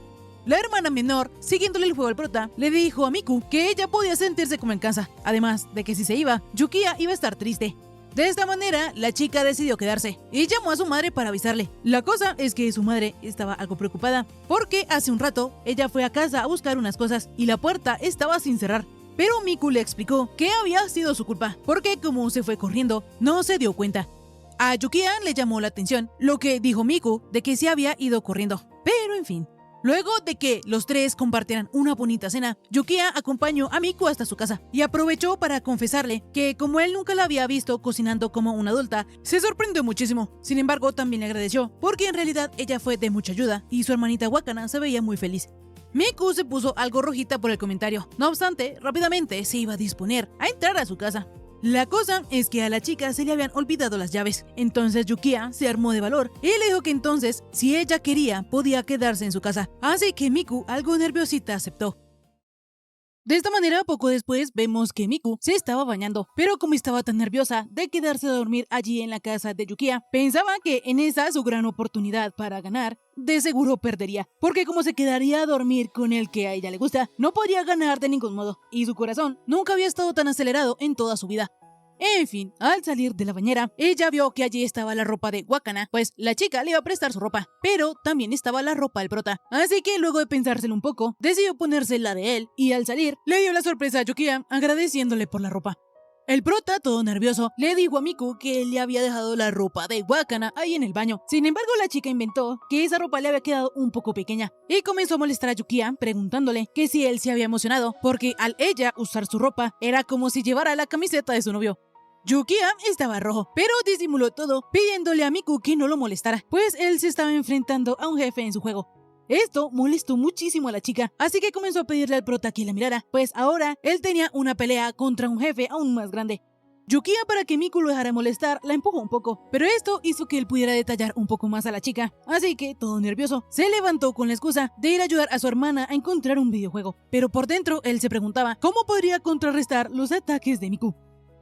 La hermana menor, siguiéndole el juego al prota, le dijo a Miku que ella podía sentirse como en casa, además de que si se iba, Yukia iba a estar triste. De esta manera, la chica decidió quedarse y llamó a su madre para avisarle. La cosa es que su madre estaba algo preocupada porque hace un rato ella fue a casa a buscar unas cosas y la puerta estaba sin cerrar. Pero Miku le explicó que había sido su culpa porque como se fue corriendo, no se dio cuenta. A Yukia le llamó la atención lo que dijo Miku de que se había ido corriendo. Pero en fin. Luego de que los tres compartieran una bonita cena, Yukia acompañó a Miku hasta su casa y aprovechó para confesarle que como él nunca la había visto cocinando como una adulta, se sorprendió muchísimo. Sin embargo, también le agradeció porque en realidad ella fue de mucha ayuda y su hermanita Wakana se veía muy feliz. Miku se puso algo rojita por el comentario. No obstante, rápidamente se iba a disponer a entrar a su casa. La cosa es que a la chica se le habían olvidado las llaves, entonces Yukia se armó de valor y le dijo que entonces, si ella quería, podía quedarse en su casa. Así que Miku, algo nerviosita, aceptó. De esta manera, poco después, vemos que Miku se estaba bañando, pero como estaba tan nerviosa de quedarse a dormir allí en la casa de Yukiya, pensaba que en esa su gran oportunidad para ganar, de seguro perdería, porque como se quedaría a dormir con el que a ella le gusta, no podría ganar de ningún modo, y su corazón nunca había estado tan acelerado en toda su vida. En fin, al salir de la bañera, ella vio que allí estaba la ropa de Wakana, pues la chica le iba a prestar su ropa, pero también estaba la ropa del prota. Así que luego de pensárselo un poco, decidió ponerse la de él, y al salir, le dio la sorpresa a Yukiya agradeciéndole por la ropa. El prota, todo nervioso, le dijo a Miku que él le había dejado la ropa de Wakana ahí en el baño. Sin embargo, la chica inventó que esa ropa le había quedado un poco pequeña y comenzó a molestar a Yukiya preguntándole que si él se había emocionado porque al ella usar su ropa era como si llevara la camiseta de su novio. Yukiya estaba rojo, pero disimuló todo pidiéndole a Miku que no lo molestara, pues él se estaba enfrentando a un jefe en su juego. Esto molestó muchísimo a la chica, así que comenzó a pedirle al prota que la mirara, pues ahora él tenía una pelea contra un jefe aún más grande. Yukiya, para que Miku lo dejara molestar, la empujó un poco, pero esto hizo que él pudiera detallar un poco más a la chica, así que, todo nervioso, se levantó con la excusa de ir a ayudar a su hermana a encontrar un videojuego, pero por dentro él se preguntaba cómo podría contrarrestar los ataques de Miku.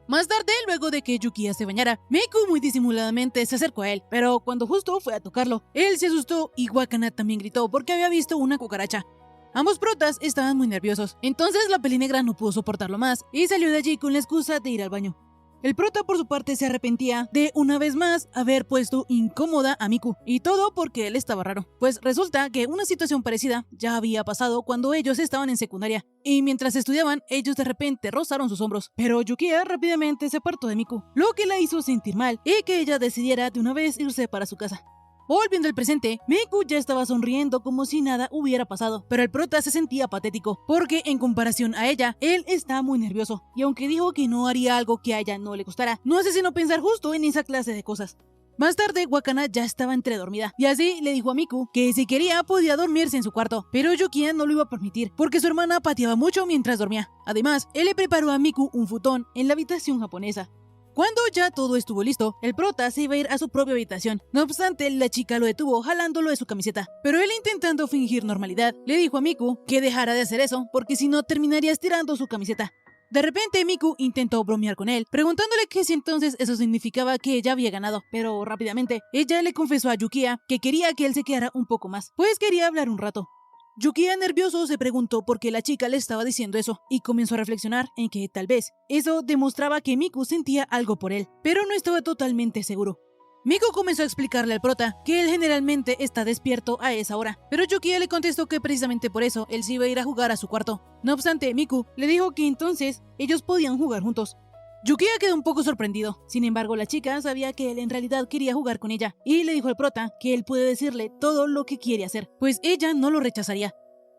Más tarde, luego de que Yukiya se bañara, Miku muy disimuladamente se acercó a él, pero cuando justo fue a tocarlo, él se asustó y Wakana también gritó porque había visto una cucaracha. Ambos protas estaban muy nerviosos, entonces la pelinegra no pudo soportarlo más y salió de allí con la excusa de ir al baño. El prota por su parte se arrepentía de una vez más haber puesto incómoda a Miku, y todo porque él estaba raro, pues resulta que una situación parecida ya había pasado cuando ellos estaban en secundaria, y mientras estudiaban, ellos de repente rozaron sus hombros, pero Yukiya rápidamente se apartó de Miku, lo que la hizo sentir mal y que ella decidiera de una vez irse para su casa. Volviendo al presente, Miku ya estaba sonriendo como si nada hubiera pasado, pero el prota se sentía patético, porque en comparación a ella, él está muy nervioso, y aunque dijo que no haría algo que a ella no le gustara, no hace sino pensar justo en esa clase de cosas. Más tarde, Wakana ya estaba entre dormida, y así le dijo a Miku que si quería podía dormirse en su cuarto, pero Yukiya no lo iba a permitir, porque su hermana pateaba mucho mientras dormía. Además, él le preparó a Miku un futón en la habitación japonesa. Cuando ya todo estuvo listo, el prota se iba a ir a su propia habitación. No obstante, la chica lo detuvo jalándolo de su camiseta. Pero él, intentando fingir normalidad, le dijo a Miku que dejara de hacer eso, porque si no terminaría estirando su camiseta. De repente, Miku intentó bromear con él, preguntándole que si entonces eso significaba que ella había ganado, pero rápidamente, ella le confesó a Yukiya que quería que él se quedara un poco más, pues quería hablar un rato. Yukiya, nervioso, se preguntó por qué la chica le estaba diciendo eso y comenzó a reflexionar en que tal vez eso demostraba que Miku sentía algo por él, pero no estaba totalmente seguro. Miku comenzó a explicarle al prota que él generalmente está despierto a esa hora, pero Yukiya le contestó que precisamente por eso él se iba a ir a jugar a su cuarto. No obstante, Miku le dijo que entonces ellos podían jugar juntos. Yukiya quedó un poco sorprendido, sin embargo la chica sabía que él en realidad quería jugar con ella y le dijo al prota que él puede decirle todo lo que quiere hacer, pues ella no lo rechazaría.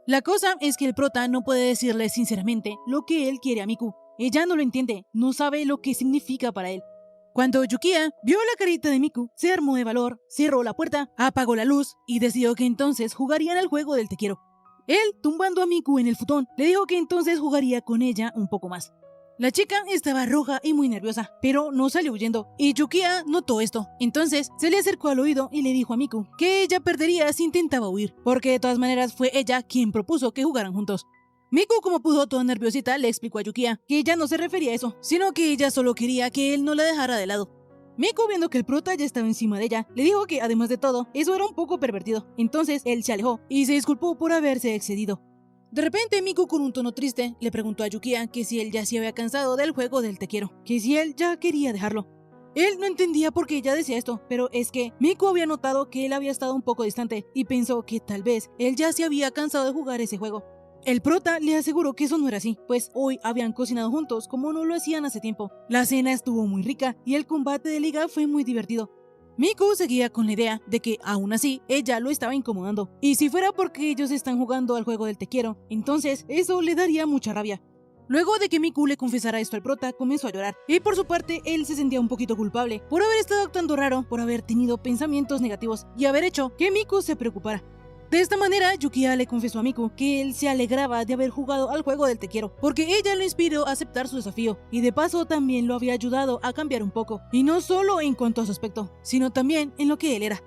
La cosa es que el prota no puede decirle sinceramente lo que él quiere a Miku. Ella no lo entiende, no sabe lo que significa para él. Cuando Yukiya vio la carita de Miku, se armó de valor, cerró la puerta, apagó la luz y decidió que entonces jugarían al juego del te quiero. Él, tumbando a Miku en el futón, le dijo que entonces jugaría con ella un poco más. La chica estaba roja y muy nerviosa, pero no salió huyendo, y Yukiya notó esto. Entonces se le acercó al oído y le dijo a Miku que ella perdería si intentaba huir, porque de todas maneras fue ella quien propuso que jugaran juntos. Miku, como pudo, toda nerviosita, le explicó a Yukiya que ella no se refería a eso, sino que ella solo quería que él no la dejara de lado. Miku, viendo que el prota ya estaba encima de ella, le dijo que además de todo, eso era un poco pervertido. Entonces él se alejó y se disculpó por haberse excedido. De repente, Miku, con un tono triste, le preguntó a Yukiya que si él ya se había cansado del juego del te quiero, que si él ya quería dejarlo. Él no entendía por qué ella decía esto, pero es que Miku había notado que él había estado un poco distante y pensó que tal vez él ya se había cansado de jugar ese juego. El prota le aseguró que eso no era así, pues hoy habían cocinado juntos como no lo hacían hace tiempo. La cena estuvo muy rica y el combate de liga fue muy divertido. Miku seguía con la idea de que, aún así, ella lo estaba incomodando. Y si fuera porque ellos están jugando al juego del te quiero, entonces eso le daría mucha rabia. Luego de que Miku le confesara esto al prota, comenzó a llorar. Y por su parte, él se sentía un poquito culpable por haber estado actuando raro, por haber tenido pensamientos negativos y haber hecho que Miku se preocupara. De esta manera, Yukiya le confesó a Miku que él se alegraba de haber jugado al juego del te quiero, porque ella lo inspiró a aceptar su desafío, y de paso también lo había ayudado a cambiar un poco, y no solo en cuanto a su aspecto, sino también en lo que él era.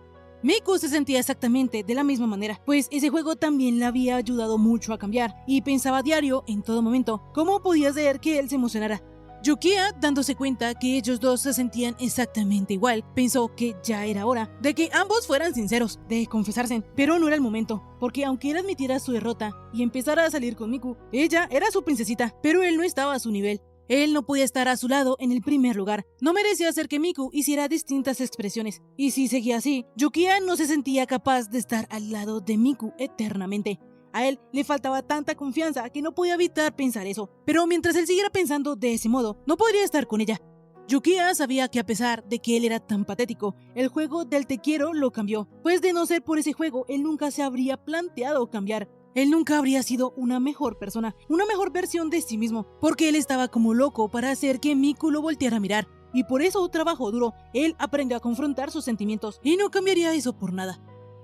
Miku se sentía exactamente de la misma manera, pues ese juego también le había ayudado mucho a cambiar, y pensaba a diario, en todo momento, cómo podía ser que él se emocionara. Yukiya, dándose cuenta que ellos dos se sentían exactamente igual, pensó que ya era hora de que ambos fueran sinceros, de confesarse, pero no era el momento, porque aunque él admitiera su derrota y empezara a salir con Miku, ella era su princesita, pero él no estaba a su nivel. Él no podía estar a su lado en el primer lugar, no merecía hacer que Miku hiciera distintas expresiones, y si seguía así, Yukiya no se sentía capaz de estar al lado de Miku eternamente. A él le faltaba tanta confianza que no podía evitar pensar eso, pero mientras él siguiera pensando de ese modo, no podría estar con ella. Yukiya sabía que a pesar de que él era tan patético, el juego del te quiero lo cambió, pues de no ser por ese juego, él nunca se habría planteado cambiar. Él nunca habría sido una mejor persona, una mejor versión de sí mismo, porque él estaba como loco para hacer que Miku lo volteara a mirar, y por eso trabajó duro. Él aprendió a confrontar sus sentimientos, y no cambiaría eso por nada.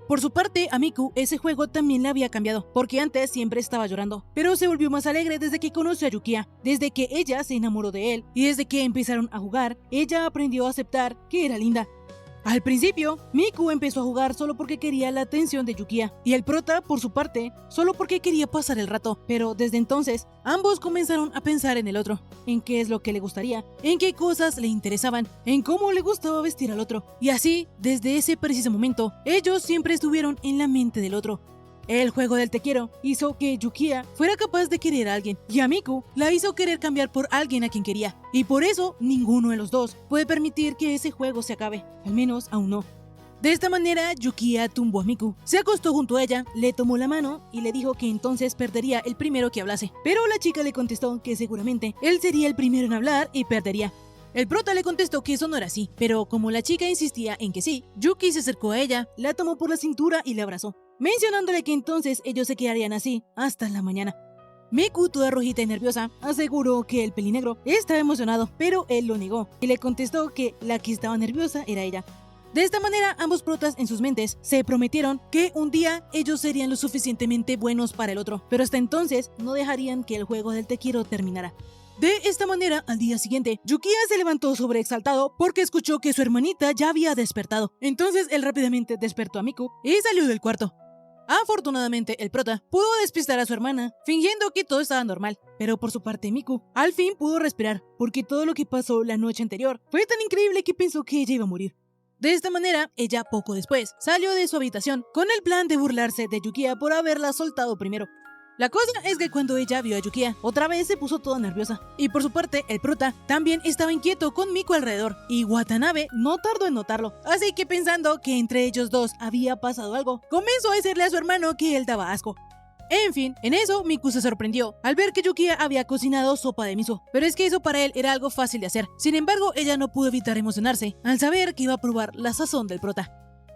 Por su parte, a Miku ese juego también le había cambiado, porque antes siempre estaba llorando, pero se volvió más alegre desde que conoció a Yukiya, desde que ella se enamoró de él, y desde que empezaron a jugar, ella aprendió a aceptar que era linda. Al principio, Miku empezó a jugar solo porque quería la atención de Yukiya, y el prota, por su parte, solo porque quería pasar el rato, pero desde entonces, ambos comenzaron a pensar en el otro, en qué es lo que le gustaría, en qué cosas le interesaban, en cómo le gustaba vestir al otro, y así, desde ese preciso momento, ellos siempre estuvieron en la mente del otro. El juego del te quiero hizo que Yukiya fuera capaz de querer a alguien, y a Miku la hizo querer cambiar por alguien a quien quería, y por eso ninguno de los dos puede permitir que ese juego se acabe, al menos aún no. De esta manera, Yukiya tumbó a Miku, se acostó junto a ella, le tomó la mano y le dijo que entonces perdería el primero que hablase, pero la chica le contestó que seguramente él sería el primero en hablar y perdería. El prota le contestó que eso no era así, pero como la chica insistía en que sí, Yuki se acercó a ella, la tomó por la cintura y la abrazó, mencionándole que entonces ellos se quedarían así hasta la mañana. Miku, toda rojita y nerviosa, aseguró que el pelinegro estaba emocionado, pero él lo negó y le contestó que la que estaba nerviosa era ella. De esta manera, ambos protas en sus mentes se prometieron que un día ellos serían lo suficientemente buenos para el otro, pero hasta entonces no dejarían que el juego del te quiero terminara. De esta manera, al día siguiente, Yukiya se levantó sobreexaltado porque escuchó que su hermanita ya había despertado. Entonces él rápidamente despertó a Miku y salió del cuarto. Afortunadamente, el prota pudo despistar a su hermana, fingiendo que todo estaba normal. Pero por su parte, Miku al fin pudo respirar, porque todo lo que pasó la noche anterior fue tan increíble que pensó que ella iba a morir. De esta manera, ella poco después salió de su habitación con el plan de burlarse de Yukiya por haberla soltado primero. La cosa es que cuando ella vio a Yukiya, otra vez se puso toda nerviosa. Y por su parte, el prota también estaba inquieto con Miku alrededor, y Watanabe no tardó en notarlo. Así que pensando que entre ellos dos había pasado algo, comenzó a decirle a su hermano que él daba asco. En fin, en eso Miku se sorprendió al ver que Yukiya había cocinado sopa de miso, pero es que eso para él era algo fácil de hacer. Sin embargo, ella no pudo evitar emocionarse al saber que iba a probar la sazón del prota.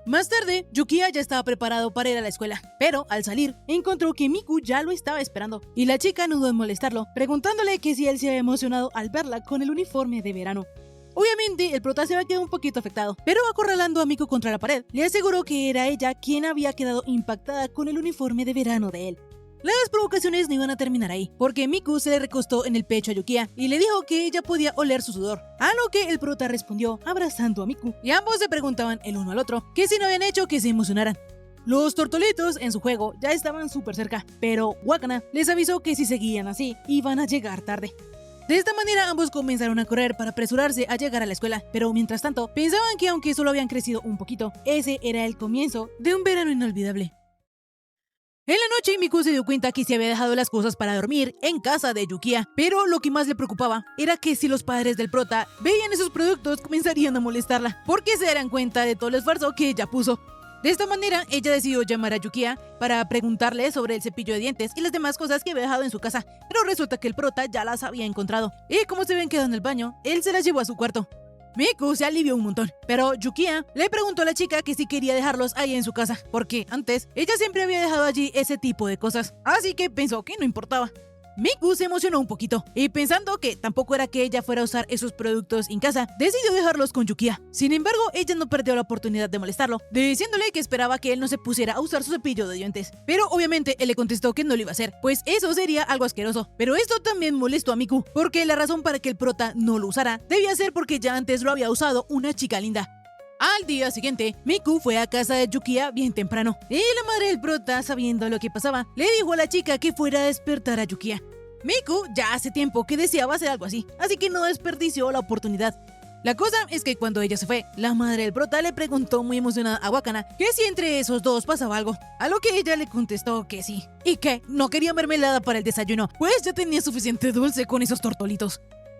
Más tarde, Yukiya ya estaba preparado para ir a la escuela, pero al salir, encontró que Miku ya lo estaba esperando, y la chica no dudó en molestarlo, preguntándole que si él se había emocionado al verla con el uniforme de verano. Obviamente, el prota se había quedado un poquito afectado, pero acorralando a Miku contra la pared, le aseguró que era ella quien había quedado impactada con el uniforme de verano de él. Las provocaciones no iban a terminar ahí, porque Miku se le recostó en el pecho a Yukiya y le dijo que ella podía oler su sudor, a lo que el prota respondió abrazando a Miku, y ambos se preguntaban el uno al otro que si no habían hecho que se emocionaran. Los tortolitos en su juego ya estaban súper cerca, pero Wakana les avisó que si seguían así, iban a llegar tarde. De esta manera ambos comenzaron a correr para apresurarse a llegar a la escuela, pero mientras tanto pensaban que aunque solo habían crecido un poquito, ese era el comienzo de un verano inolvidable. En la noche, Miku se dio cuenta que se había dejado las cosas para dormir en casa de Yukiya, pero lo que más le preocupaba era que si los padres del prota veían esos productos comenzarían a molestarla, porque se darán cuenta de todo el esfuerzo que ella puso. De esta manera, ella decidió llamar a Yukiya para preguntarle sobre el cepillo de dientes y las demás cosas que había dejado en su casa, pero resulta que el prota ya las había encontrado, y como se habían quedado en el baño, él se las llevó a su cuarto. Miku se alivió un montón, pero Yukiya le preguntó a la chica que si quería dejarlos ahí en su casa, porque antes ella siempre había dejado allí ese tipo de cosas, así que pensó que no importaba. Miku se emocionó un poquito, y pensando que tampoco era que ella fuera a usar esos productos en casa, decidió dejarlos con Yukiya. Sin embargo, ella no perdió la oportunidad de molestarlo, diciéndole que esperaba que él no se pusiera a usar su cepillo de dientes. Pero obviamente él le contestó que no lo iba a hacer, pues eso sería algo asqueroso. Pero esto también molestó a Miku, porque la razón para que el prota no lo usara debía ser porque ya antes lo había usado una chica linda. Al día siguiente, Miku fue a casa de Yukiya bien temprano, y la madre del prota, sabiendo lo que pasaba, le dijo a la chica que fuera a despertar a Yukiya. Miku ya hace tiempo que deseaba hacer algo así que no desperdició la oportunidad. La cosa es que cuando ella se fue, la madre del prota le preguntó muy emocionada a Wakana que si entre esos dos pasaba algo, a lo que ella le contestó que sí, y que no quería mermelada para el desayuno, pues ya tenía suficiente dulce con esos tortolitos.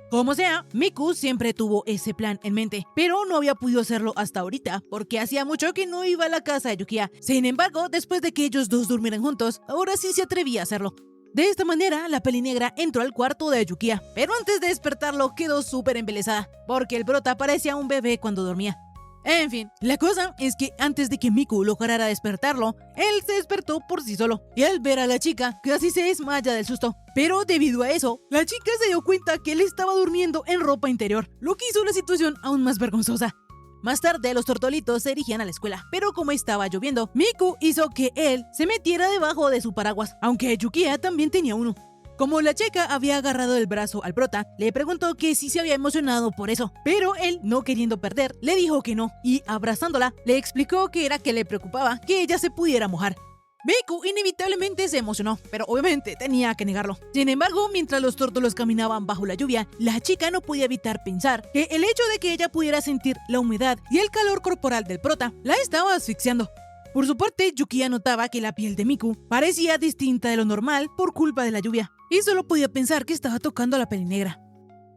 Como sea, Miku siempre tuvo ese plan en mente, pero no había podido hacerlo hasta ahorita, porque hacía mucho que no iba a la casa de Yukiya. Sin embargo, después de que ellos dos durmieran juntos, ahora sí se atrevía a hacerlo. De esta manera, la pelinegra entró al cuarto de Yukiya, pero antes de despertarlo quedó súper embelesada, porque el prota parecía un bebé cuando dormía. En fin, la cosa es que antes de que Miku lograra despertarlo, él se despertó por sí solo, y al ver a la chica, casi se desmaya del susto. Pero debido a eso, la chica se dio cuenta que él estaba durmiendo en ropa interior, lo que hizo la situación aún más vergonzosa. Más tarde, los tortolitos se dirigían a la escuela, pero como estaba lloviendo, Miku hizo que él se metiera debajo de su paraguas, aunque Yukiya también tenía uno. Como la chica había agarrado el brazo al prota, le preguntó que si se había emocionado por eso, pero él, no queriendo perder, le dijo que no, y abrazándola, le explicó que era que le preocupaba que ella se pudiera mojar. Miku inevitablemente se emocionó, pero obviamente tenía que negarlo. Sin embargo, mientras los tórtolos caminaban bajo la lluvia, la chica no podía evitar pensar que el hecho de que ella pudiera sentir la humedad y el calor corporal del prota la estaba asfixiando. Por su parte, Yukiya notaba que la piel de Miku parecía distinta de lo normal por culpa de la lluvia, y solo podía pensar que estaba tocando a la pelinegra.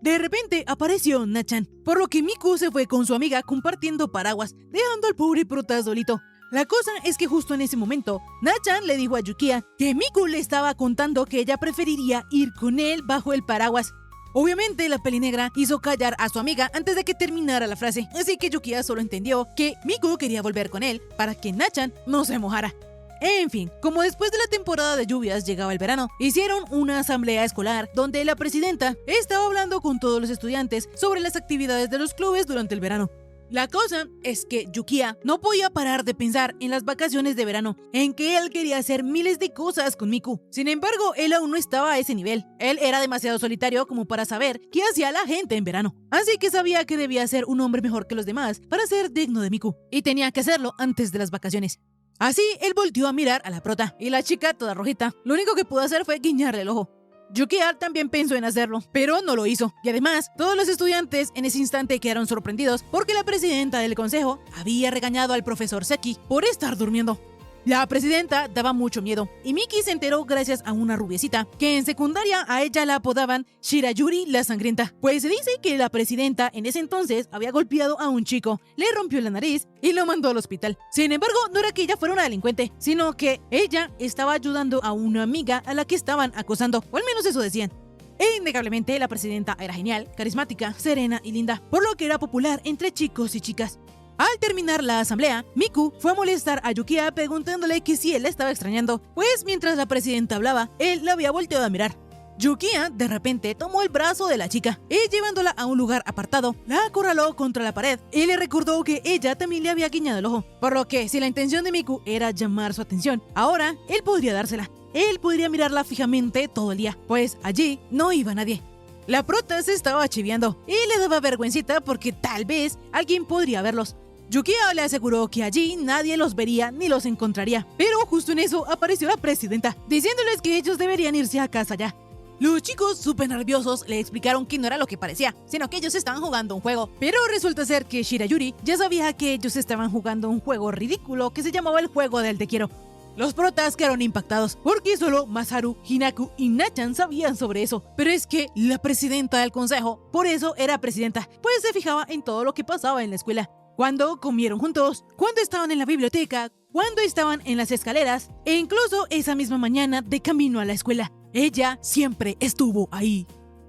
De repente apareció Na-chan, por lo que Miku se fue con su amiga compartiendo paraguas, dejando al pobre prota solito. La cosa es que justo en ese momento, Na-chan le dijo a Yukiya que Miku le estaba contando que ella preferiría ir con él bajo el paraguas. Obviamente la pelinegra hizo callar a su amiga antes de que terminara la frase, así que Yukiya solo entendió que Miku quería volver con él para que Na-chan no se mojara. En fin, como después de la temporada de lluvias llegaba el verano, hicieron una asamblea escolar donde la presidenta estaba hablando con todos los estudiantes sobre las actividades de los clubes durante el verano. La cosa es que Yukiya no podía parar de pensar en las vacaciones de verano, en que él quería hacer miles de cosas con Miku. Sin embargo, él aún no estaba a ese nivel. Él era demasiado solitario como para saber qué hacía la gente en verano. Así que sabía que debía ser un hombre mejor que los demás para ser digno de Miku, y tenía que hacerlo antes de las vacaciones. Así, él volteó a mirar a la prota, y la chica, toda rojita, lo único que pudo hacer fue guiñarle el ojo. Yukiya también pensó en hacerlo, pero no lo hizo. Y además, todos los estudiantes en ese instante quedaron sorprendidos porque la presidenta del consejo había regañado al profesor Seki por estar durmiendo. La presidenta daba mucho miedo, y Miki se enteró gracias a una rubiecita, que en secundaria a ella la apodaban Shirayuri la Sangrienta, pues se dice que la presidenta en ese entonces había golpeado a un chico, le rompió la nariz y lo mandó al hospital. Sin embargo, no era que ella fuera una delincuente, sino que ella estaba ayudando a una amiga a la que estaban acosando, o al menos eso decían. E innegablemente la presidenta era genial, carismática, serena y linda, por lo que era popular entre chicos y chicas. Al terminar la asamblea, Miku fue a molestar a Yukiya preguntándole que si él la estaba extrañando, pues mientras la presidenta hablaba, él la había volteado a mirar. Yukiya de repente tomó el brazo de la chica y llevándola a un lugar apartado, la acorraló contra la pared y le recordó que ella también le había guiñado el ojo, por lo que si la intención de Miku era llamar su atención, ahora él podría dársela. Él podría mirarla fijamente todo el día, pues allí no iba nadie. La prota se estaba chiviando y le daba vergüencita porque tal vez alguien podría verlos. Yukiya le aseguró que allí nadie los vería ni los encontraría, pero justo en eso apareció la presidenta, diciéndoles que ellos deberían irse a casa ya. Los chicos, súper nerviosos, le explicaron que no era lo que parecía, sino que ellos estaban jugando un juego. Pero resulta ser que Shirayuri ya sabía que ellos estaban jugando un juego ridículo que se llamaba el juego del te quiero. Los protas quedaron impactados, porque solo Masaru, Hinaku y Na-chan sabían sobre eso. Pero es que la presidenta del consejo, por eso era presidenta, pues se fijaba en todo lo que pasaba en la escuela. Cuando comieron juntos, cuando estaban en la biblioteca, cuando estaban en las escaleras, e incluso esa misma mañana de camino a la escuela. Ella siempre estuvo ahí.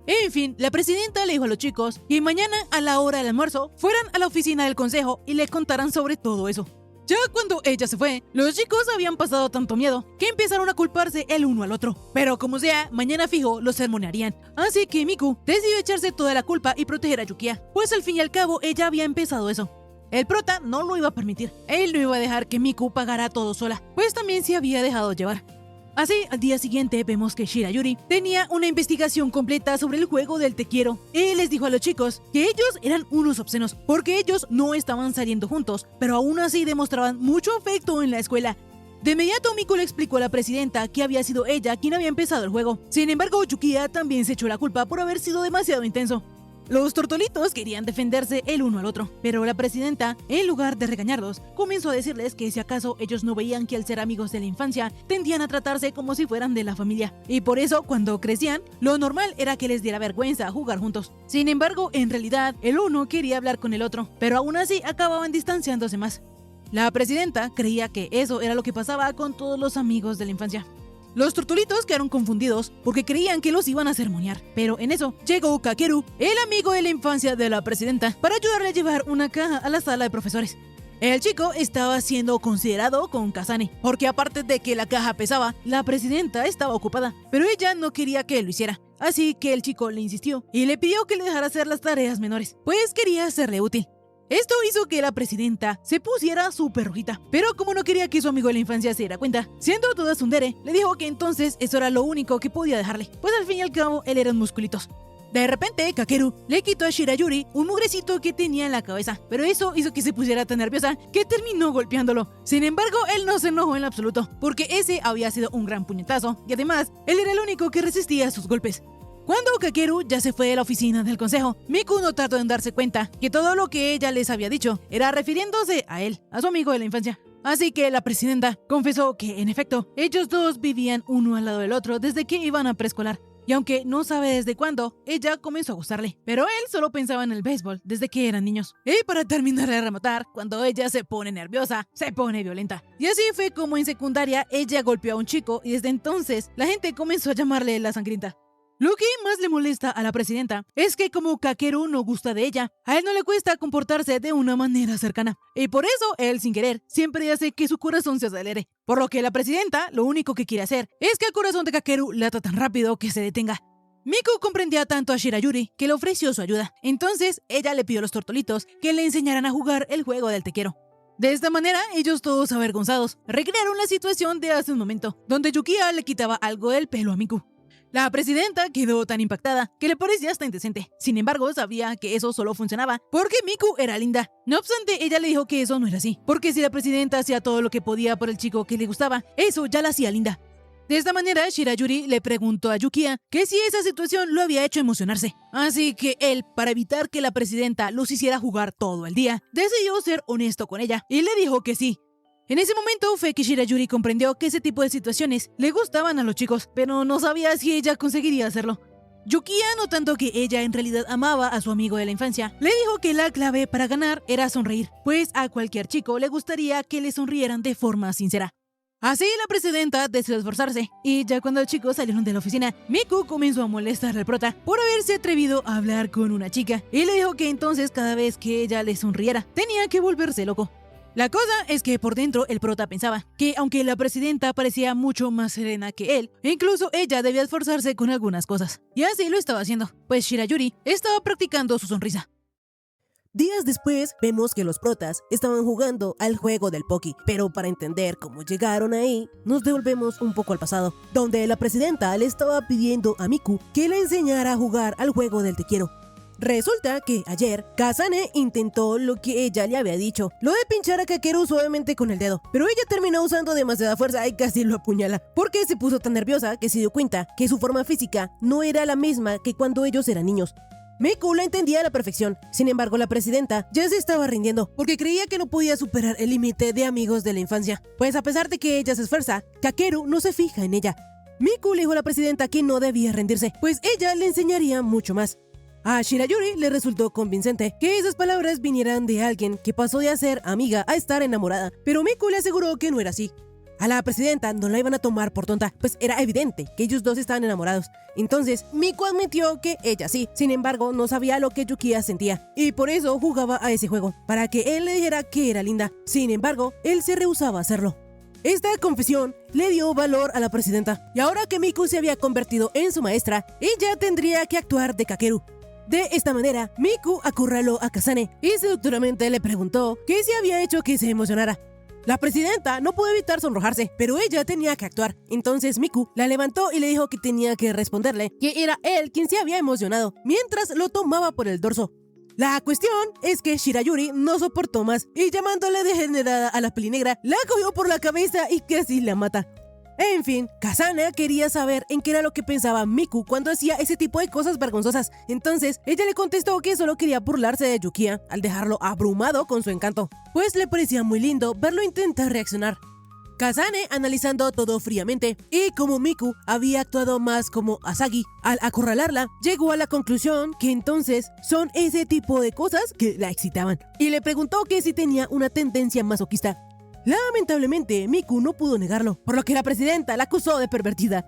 En fin, la presidenta le dijo a los chicos que mañana a la hora del almuerzo fueran a la oficina del consejo y le contaran sobre todo eso. Ya cuando ella se fue, los chicos habían pasado tanto miedo que empezaron a culparse el uno al otro. Pero como sea, mañana fijo los sermonearían. Así que Miku decidió echarse toda la culpa y proteger a Yukiya, pues al fin y al cabo ella había empezado eso. El prota no lo iba a permitir. Él no iba a dejar que Miku pagara todo sola, pues también se había dejado llevar. Así, al día siguiente vemos que Shirayuri tenía una investigación completa sobre el juego del te quiero. Él les dijo a los chicos que ellos eran unos obscenos porque ellos no estaban saliendo juntos, pero aún así demostraban mucho afecto en la escuela. De inmediato Miku le explicó a la presidenta que había sido ella quien había empezado el juego. Sin embargo, Yukiya también se echó la culpa por haber sido demasiado intenso. Los tortolitos querían defenderse el uno al otro, pero la presidenta, en lugar de regañarlos, comenzó a decirles que si acaso ellos no veían que al ser amigos de la infancia, tendían a tratarse como si fueran de la familia. Y por eso, cuando crecían, lo normal era que les diera vergüenza jugar juntos. Sin embargo, en realidad, el uno quería hablar con el otro, pero aún así acababan distanciándose más. La presidenta creía que eso era lo que pasaba con todos los amigos de la infancia. Los tortolitos quedaron confundidos porque creían que los iban a sermonear, pero en eso llegó Kakeru, el amigo de la infancia de la presidenta, para ayudarle a llevar una caja a la sala de profesores. El chico estaba siendo considerado con Kasane, porque aparte de que la caja pesaba, la presidenta estaba ocupada, pero ella no quería que lo hiciera. Así que el chico le insistió y le pidió que le dejara hacer las tareas menores, pues quería serle útil. Esto hizo que la presidenta se pusiera súper rojita, pero como no quería que su amigo de la infancia se diera cuenta, siendo toda tsundere, le dijo que entonces eso era lo único que podía dejarle, pues al fin y al cabo él era un musculitos. De repente, Kakeru le quitó a Shirayuri un mugrecito que tenía en la cabeza, pero eso hizo que se pusiera tan nerviosa que terminó golpeándolo. Sin embargo, él no se enojó en absoluto, porque ese había sido un gran puñetazo, y además, él era el único que resistía a sus golpes. Cuando Kakeru ya se fue de la oficina del consejo, Miku no tardó en darse cuenta que todo lo que ella les había dicho era refiriéndose a él, a su amigo de la infancia. Así que la presidenta confesó que, en efecto, ellos dos vivían uno al lado del otro desde que iban a preescolar. Y aunque no sabe desde cuándo, ella comenzó a gustarle. Pero él solo pensaba en el béisbol desde que eran niños. Y para terminar de rematar, cuando ella se pone nerviosa, se pone violenta. Y así fue como en secundaria ella golpeó a un chico y desde entonces la gente comenzó a llamarle la sangrienta. Lo que más le molesta a la presidenta es que como Kakeru no gusta de ella, a él no le cuesta comportarse de una manera cercana. Y por eso él, sin querer, siempre hace que su corazón se acelere. Por lo que la presidenta lo único que quiere hacer es que el corazón de Kakeru lata tan rápido que se detenga. Miku comprendía tanto a Shirayuri que le ofreció su ayuda. Entonces ella le pidió a los tortolitos que le enseñaran a jugar el juego del te quiero. De esta manera, ellos todos avergonzados recrearon la situación de hace un momento, donde Yukiya le quitaba algo del pelo a Miku. La presidenta quedó tan impactada que le parecía hasta indecente. Sin embargo, sabía que eso solo funcionaba porque Miku era linda. No obstante, ella le dijo que eso no era así, porque si la presidenta hacía todo lo que podía por el chico que le gustaba, eso ya la hacía linda. De esta manera, Shirayuri le preguntó a Yukiya que si esa situación lo había hecho emocionarse. Así que él, para evitar que la presidenta los hiciera jugar todo el día, decidió ser honesto con ella y le dijo que sí. En ese momento fue que Shirayuri comprendió que ese tipo de situaciones le gustaban a los chicos, pero no sabía si ella conseguiría hacerlo. Yukiya, notando que ella en realidad amaba a su amigo de la infancia, le dijo que la clave para ganar era sonreír, pues a cualquier chico le gustaría que le sonrieran de forma sincera. Así la presidenta decidió esforzarse, y ya cuando los chicos salieron de la oficina, Miku comenzó a molestar al prota por haberse atrevido a hablar con una chica, y le dijo que entonces cada vez que ella le sonriera, tenía que volverse loco. La cosa es que por dentro el prota pensaba que aunque la presidenta parecía mucho más serena que él, incluso ella debía esforzarse con algunas cosas. Y así lo estaba haciendo, pues Shirayuri estaba practicando su sonrisa. Días después, vemos que los protas estaban jugando al juego del Poki, pero para entender cómo llegaron ahí, nos devolvemos un poco al pasado, donde la presidenta le estaba pidiendo a Miku que le enseñara a jugar al juego del te quiero. Resulta que ayer, Kasane intentó lo que ella le había dicho, lo de pinchar a Kakeru suavemente con el dedo, pero ella terminó usando demasiada fuerza y casi lo apuñala, porque se puso tan nerviosa que se dio cuenta que su forma física no era la misma que cuando ellos eran niños. Miku la entendía a la perfección, sin embargo la presidenta ya se estaba rindiendo, porque creía que no podía superar el límite de amigos de la infancia, pues a pesar de que ella se esfuerza, Kakeru no se fija en ella. Miku le dijo a la presidenta que no debía rendirse, pues ella le enseñaría mucho más. A Shirayuri le resultó convincente que esas palabras vinieran de alguien que pasó de ser amiga a estar enamorada, pero Miku le aseguró que no era así. A la presidenta no la iban a tomar por tonta, pues era evidente que ellos dos estaban enamorados. Entonces, Miku admitió que ella sí, sin embargo, no sabía lo que Yukiya sentía, y por eso jugaba a ese juego, para que él le dijera que era linda. Sin embargo, él se rehusaba a hacerlo. Esta confesión le dio valor a la presidenta, y ahora que Miku se había convertido en su maestra, ella tendría que actuar de Kakeru. De esta manera, Miku acorraló a Kasane y seductoramente le preguntó qué se había hecho que se emocionara. La presidenta no pudo evitar sonrojarse, pero ella tenía que actuar. Entonces Miku la levantó y le dijo que tenía que responderle que era él quien se había emocionado, mientras lo tomaba por el dorso. La cuestión es que Shirayuri no soportó más y llamándole degenerada a la pelinegra, la cogió por la cabeza y casi la mata. En fin, Kazane quería saber en qué era lo que pensaba Miku cuando hacía ese tipo de cosas vergonzosas. Entonces, ella le contestó que solo quería burlarse de Yukiya al dejarlo abrumado con su encanto, pues le parecía muy lindo verlo intentar reaccionar. Kazane analizando todo fríamente y como Miku había actuado más como Asagi al acorralarla, llegó a la conclusión que entonces son ese tipo de cosas que la excitaban y le preguntó que si tenía una tendencia masoquista. Lamentablemente, Miku no pudo negarlo, por lo que la presidenta la acusó de pervertida.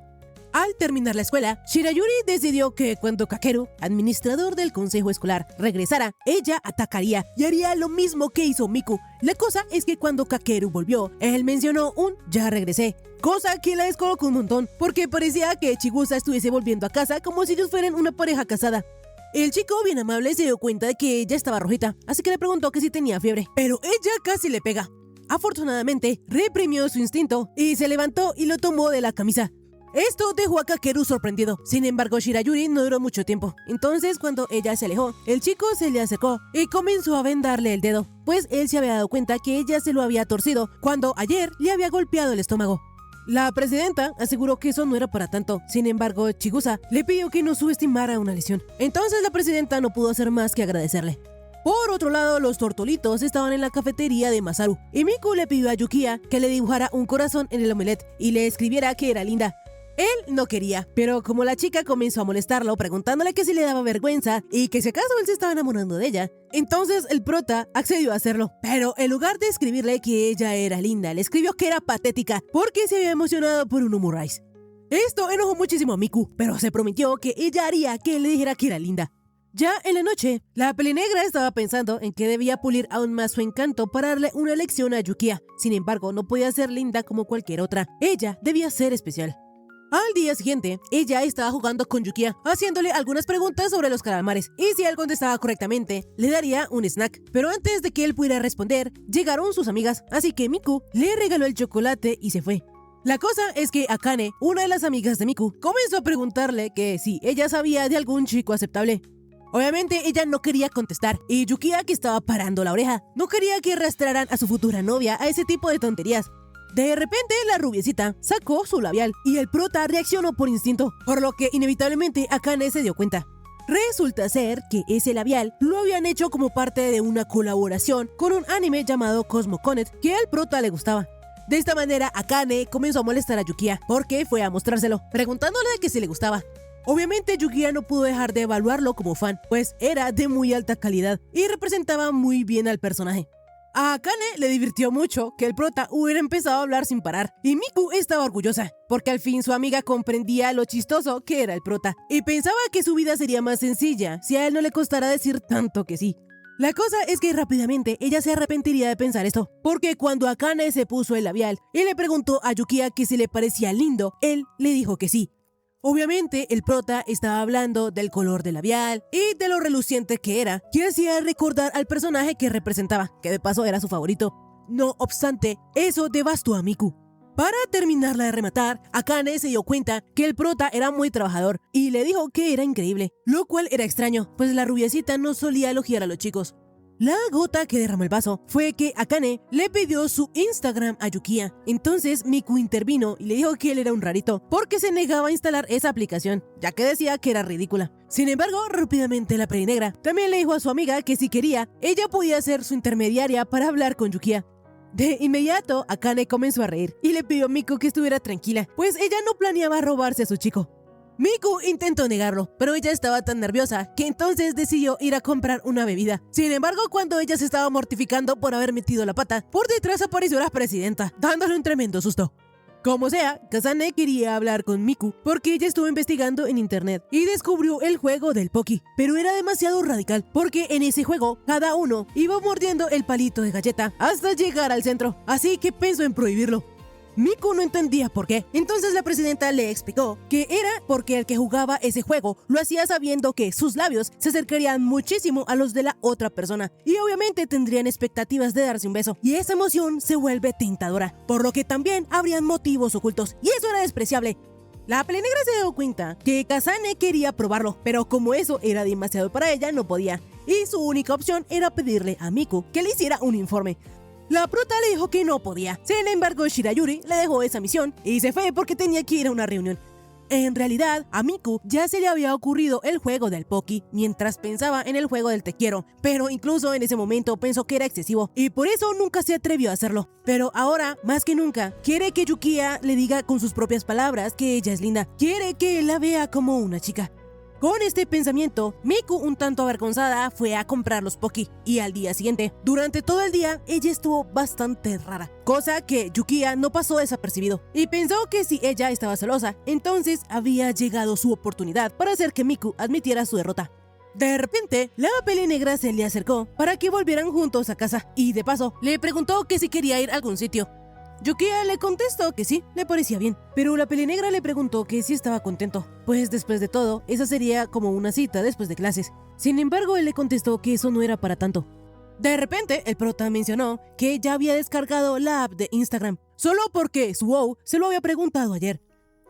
Al terminar la escuela, Shirayuri decidió que cuando Kakeru, administrador del consejo escolar, regresara, ella atacaría y haría lo mismo que hizo Miku. La cosa es que cuando Kakeru volvió, él mencionó un "ya regresé", cosa que la descolocó un montón, porque parecía que Chigusa estuviese volviendo a casa como si ellos fueran una pareja casada. El chico bien amable se dio cuenta de que ella estaba rojita, así que le preguntó que si tenía fiebre, pero ella casi le pega. Afortunadamente, reprimió su instinto y se levantó y lo tomó de la camisa. Esto dejó a Kakeru sorprendido. Sin embargo, Shirayuri no duró mucho tiempo. Entonces, cuando ella se alejó, el chico se le acercó y comenzó a vendarle el dedo, pues él se había dado cuenta que ella se lo había torcido cuando ayer le había golpeado el estómago. La presidenta aseguró que eso no era para tanto. Sin embargo, Chigusa le pidió que no subestimara una lesión. Entonces la presidenta no pudo hacer más que agradecerle. Por otro lado, los tortolitos estaban en la cafetería de Masaru y Miku le pidió a Yukiya que le dibujara un corazón en el omelette y le escribiera que era linda. Él no quería, pero como la chica comenzó a molestarlo preguntándole que si le daba vergüenza y que si acaso él se estaba enamorando de ella, entonces el prota accedió a hacerlo. Pero en lugar de escribirle que ella era linda, le escribió que era patética porque se había emocionado por un Omurice. Esto enojó muchísimo a Miku, pero se prometió que ella haría que él le dijera que era linda. Ya en la noche, la pelinegra estaba pensando en que debía pulir aún más su encanto para darle una lección a Yukiya. Sin embargo, no podía ser linda como cualquier otra. Ella debía ser especial. Al día siguiente, ella estaba jugando con Yukiya, haciéndole algunas preguntas sobre los calamares, y si él contestaba correctamente, le daría un snack. Pero antes de que él pudiera responder, llegaron sus amigas, así que Miku le regaló el chocolate y se fue. La cosa es que Akane, una de las amigas de Miku, comenzó a preguntarle que si ella sabía de algún chico aceptable. Obviamente ella no quería contestar, y Yukiya, que estaba parando la oreja, no quería que arrastraran a su futura novia a ese tipo de tonterías. De repente la rubiecita sacó su labial y el prota reaccionó por instinto, por lo que inevitablemente Akane se dio cuenta. Resulta ser que ese labial lo habían hecho como parte de una colaboración con un anime llamado Cosmo Conet que al prota le gustaba. De esta manera Akane comenzó a molestar a Yukiya porque fue a mostrárselo, preguntándole que si le gustaba. Obviamente Yukiya no pudo dejar de evaluarlo como fan, pues era de muy alta calidad y representaba muy bien al personaje. A Akane le divirtió mucho que el prota hubiera empezado a hablar sin parar, y Miku estaba orgullosa, porque al fin su amiga comprendía lo chistoso que era el prota, y pensaba que su vida sería más sencilla si a él no le costara decir tanto que sí. La cosa es que rápidamente ella se arrepentiría de pensar esto, porque cuando Akane se puso el labial y le preguntó a Yukiya que si le parecía lindo, él le dijo que sí. Obviamente, el prota estaba hablando del color del labial y de lo reluciente que era, que hacía recordar al personaje que representaba, que de paso era su favorito. No obstante, eso devastó a Miku. Para terminarla de rematar, Akane se dio cuenta que el prota era muy trabajador y le dijo que era increíble, lo cual era extraño, pues la rubiecita no solía elogiar a los chicos. La gota que derramó el vaso fue que Akane le pidió su Instagram a Yukiya. Entonces Miku intervino y le dijo que él era un rarito porque se negaba a instalar esa aplicación, ya que decía que era ridícula. Sin embargo, rápidamente la pelinegra también le dijo a su amiga que si quería, ella podía ser su intermediaria para hablar con Yukiya. De inmediato, Akane comenzó a reír y le pidió a Miku que estuviera tranquila, pues ella no planeaba robarse a su chico. Miku intentó negarlo, pero ella estaba tan nerviosa que entonces decidió ir a comprar una bebida. Sin embargo, cuando ella se estaba mortificando por haber metido la pata, por detrás apareció la presidenta, dándole un tremendo susto. Como sea, Kazane quería hablar con Miku porque ella estuvo investigando en internet y descubrió el juego del Poki, pero era demasiado radical porque en ese juego cada uno iba mordiendo el palito de galleta hasta llegar al centro, así que pensó en prohibirlo. Miku no entendía por qué. Entonces la presidenta le explicó que era porque el que jugaba ese juego lo hacía sabiendo que sus labios se acercarían muchísimo a los de la otra persona y obviamente tendrían expectativas de darse un beso. Y esa emoción se vuelve tentadora, por lo que también habrían motivos ocultos y eso era despreciable. La pelenegra se dio cuenta que Kazane quería probarlo, pero como eso era demasiado para ella, no podía. Y su única opción era pedirle a Miku que le hiciera un informe. La prota le dijo que no podía. Sin embargo, Shirayuri le dejó esa misión y se fue porque tenía que ir a una reunión. En realidad, a Miku ya se le había ocurrido el juego del Poki mientras pensaba en el juego del Te Quiero, pero incluso en ese momento pensó que era excesivo y por eso nunca se atrevió a hacerlo. Pero ahora, más que nunca, quiere que Yukiya le diga con sus propias palabras que ella es linda. Quiere que él la vea como una chica. Con este pensamiento, Miku, un tanto avergonzada, fue a comprar los Poki y al día siguiente, durante todo el día, ella estuvo bastante rara, cosa que Yukiya no pasó desapercibido y pensó que si ella estaba celosa, entonces había llegado su oportunidad para hacer que Miku admitiera su derrota. De repente, la pelenegra se le acercó para que volvieran juntos a casa y de paso le preguntó que si quería ir a algún sitio. Yukiya le contestó que sí, le parecía bien, pero la pelenegra le preguntó que si estaba contento, pues después de todo, esa sería como una cita después de clases. Sin embargo, él le contestó que eso no era para tanto. De repente, el prota mencionó que ya había descargado la app de Instagram, solo porque Suou se lo había preguntado ayer.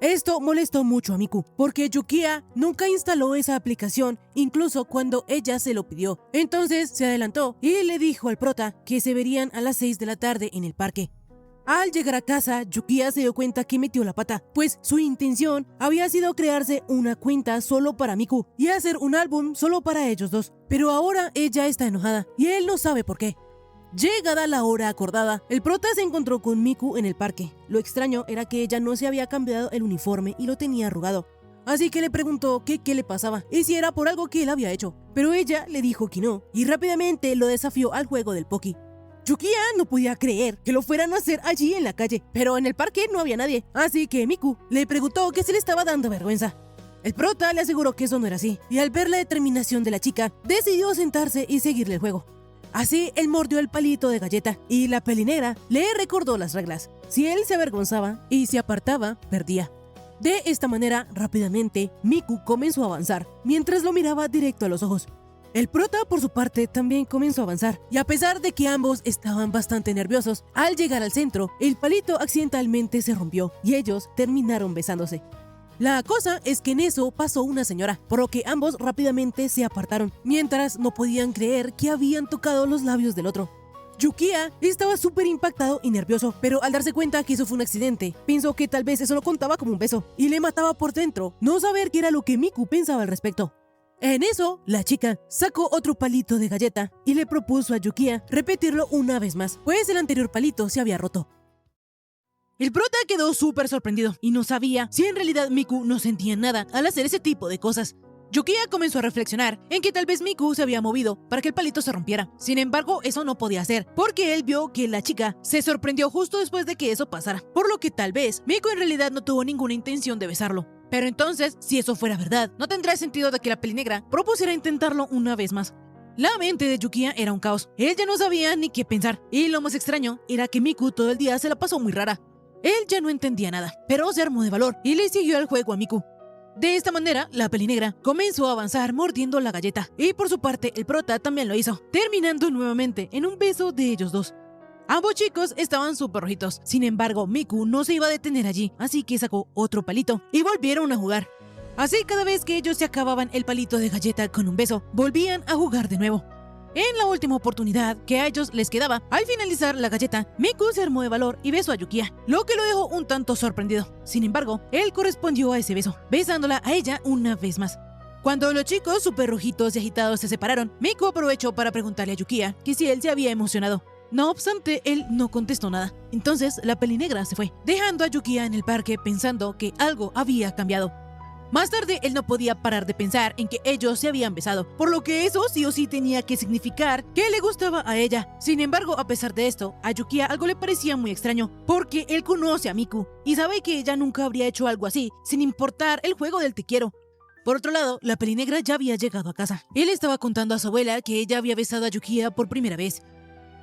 Esto molestó mucho a Miku, porque Yukiya nunca instaló esa aplicación, incluso cuando ella se lo pidió. Entonces se adelantó y le dijo al prota que se verían a las 6 de la tarde en el parque. Al llegar a casa, Yukiya se dio cuenta que metió la pata, pues su intención había sido crearse una cuenta solo para Miku y hacer un álbum solo para ellos dos. Pero ahora ella está enojada y él no sabe por qué. Llegada la hora acordada, el prota se encontró con Miku en el parque. Lo extraño era que ella no se había cambiado el uniforme y lo tenía arrugado. Así que le preguntó qué le pasaba y si era por algo que él había hecho. Pero ella le dijo que no y rápidamente lo desafió al juego del Poki. Yukiya no podía creer que lo fueran a hacer allí en la calle, pero en el parque no había nadie, así que Miku le preguntó que se le estaba dando vergüenza. El prota le aseguró que eso no era así, y al ver la determinación de la chica, decidió sentarse y seguirle el juego. Así, él mordió el palito de galleta, y la pelenegra le recordó las reglas. Si él se avergonzaba y se apartaba, perdía. De esta manera, rápidamente, Miku comenzó a avanzar, mientras lo miraba directo a los ojos. El prota, por su parte, también comenzó a avanzar, y a pesar de que ambos estaban bastante nerviosos, al llegar al centro, el palito accidentalmente se rompió, y ellos terminaron besándose. La cosa es que en eso pasó una señora, por lo que ambos rápidamente se apartaron, mientras no podían creer que habían tocado los labios del otro. Yukiya estaba súper impactado y nervioso, pero al darse cuenta que eso fue un accidente, pensó que tal vez eso lo contaba como un beso, y le mataba por dentro no saber qué era lo que Miku pensaba al respecto. En eso, la chica sacó otro palito de galleta y le propuso a Yukiya repetirlo una vez más, pues el anterior palito se había roto. El prota quedó súper sorprendido y no sabía si en realidad Miku no sentía nada al hacer ese tipo de cosas. Yukiya comenzó a reflexionar en que tal vez Miku se había movido para que el palito se rompiera. Sin embargo, eso no podía ser, porque él vio que la chica se sorprendió justo después de que eso pasara, por lo que tal vez Miku en realidad no tuvo ninguna intención de besarlo. Pero entonces, si eso fuera verdad, no tendría sentido de que la pelenegra propusiera intentarlo una vez más. La mente de Yukiya era un caos. Él ya no sabía ni qué pensar. Y lo más extraño era que Miku todo el día se la pasó muy rara. Él ya no entendía nada, pero se armó de valor y le siguió el juego a Miku. De esta manera, la pelenegra comenzó a avanzar mordiendo la galleta. Y por su parte, el prota también lo hizo, terminando nuevamente en un beso de ellos dos. Ambos chicos estaban súper rojitos. Sin embargo, Miku no se iba a detener allí, así que sacó otro palito y volvieron a jugar. Así, cada vez que ellos se acababan el palito de galleta con un beso, volvían a jugar de nuevo. En la última oportunidad que a ellos les quedaba, al finalizar la galleta, Miku se armó de valor y besó a Yukiya, lo que lo dejó un tanto sorprendido. Sin embargo, él correspondió a ese beso, besándola a ella una vez más. Cuando los chicos súper rojitos y agitados se separaron, Miku aprovechó para preguntarle a Yukiya que si él se había emocionado. No obstante, él no contestó nada. Entonces, la pelinegra se fue, dejando a Yukiya en el parque pensando que algo había cambiado. Más tarde, él no podía parar de pensar en que ellos se habían besado, por lo que eso sí o sí tenía que significar que le gustaba a ella. Sin embargo, a pesar de esto, a Yukiya algo le parecía muy extraño, porque él conoce a Miku y sabe que ella nunca habría hecho algo así, sin importar el juego del te quiero. Por otro lado, la pelinegra ya había llegado a casa. Él estaba contando a su abuela que ella había besado a Yukiya por primera vez.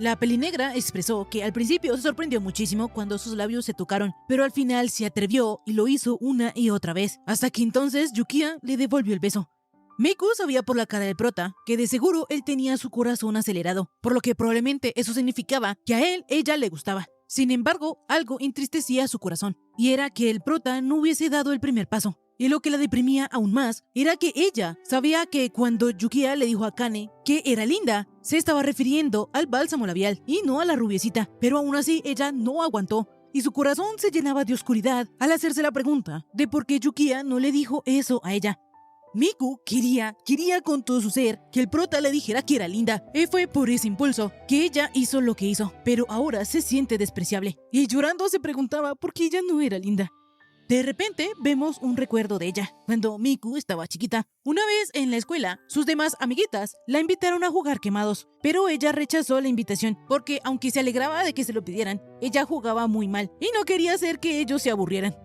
La pelinegra expresó que al principio se sorprendió muchísimo cuando sus labios se tocaron, pero al final se atrevió y lo hizo una y otra vez, hasta que entonces Yukiya le devolvió el beso. Miku sabía por la cara del prota que de seguro él tenía su corazón acelerado, por lo que probablemente eso significaba que a ella le gustaba. Sin embargo, algo entristecía su corazón, y era que el prota no hubiese dado el primer paso. Y lo que la deprimía aún más era que ella sabía que cuando Yukiya le dijo a Kane que era linda, se estaba refiriendo al bálsamo labial y no a la rubiecita, pero aún así ella no aguantó. Y su corazón se llenaba de oscuridad al hacerse la pregunta de por qué Yukiya no le dijo eso a ella. Miku quería con todo su ser que el prota le dijera que era linda, y fue por ese impulso que ella hizo lo que hizo, pero ahora se siente despreciable, y llorando se preguntaba por qué ella no era linda. De repente vemos un recuerdo de ella, cuando Miku estaba chiquita. Una vez en la escuela, sus demás amiguitas la invitaron a jugar quemados, pero ella rechazó la invitación, porque aunque se alegraba de que se lo pidieran, ella jugaba muy mal, y no quería hacer que ellos se aburrieran.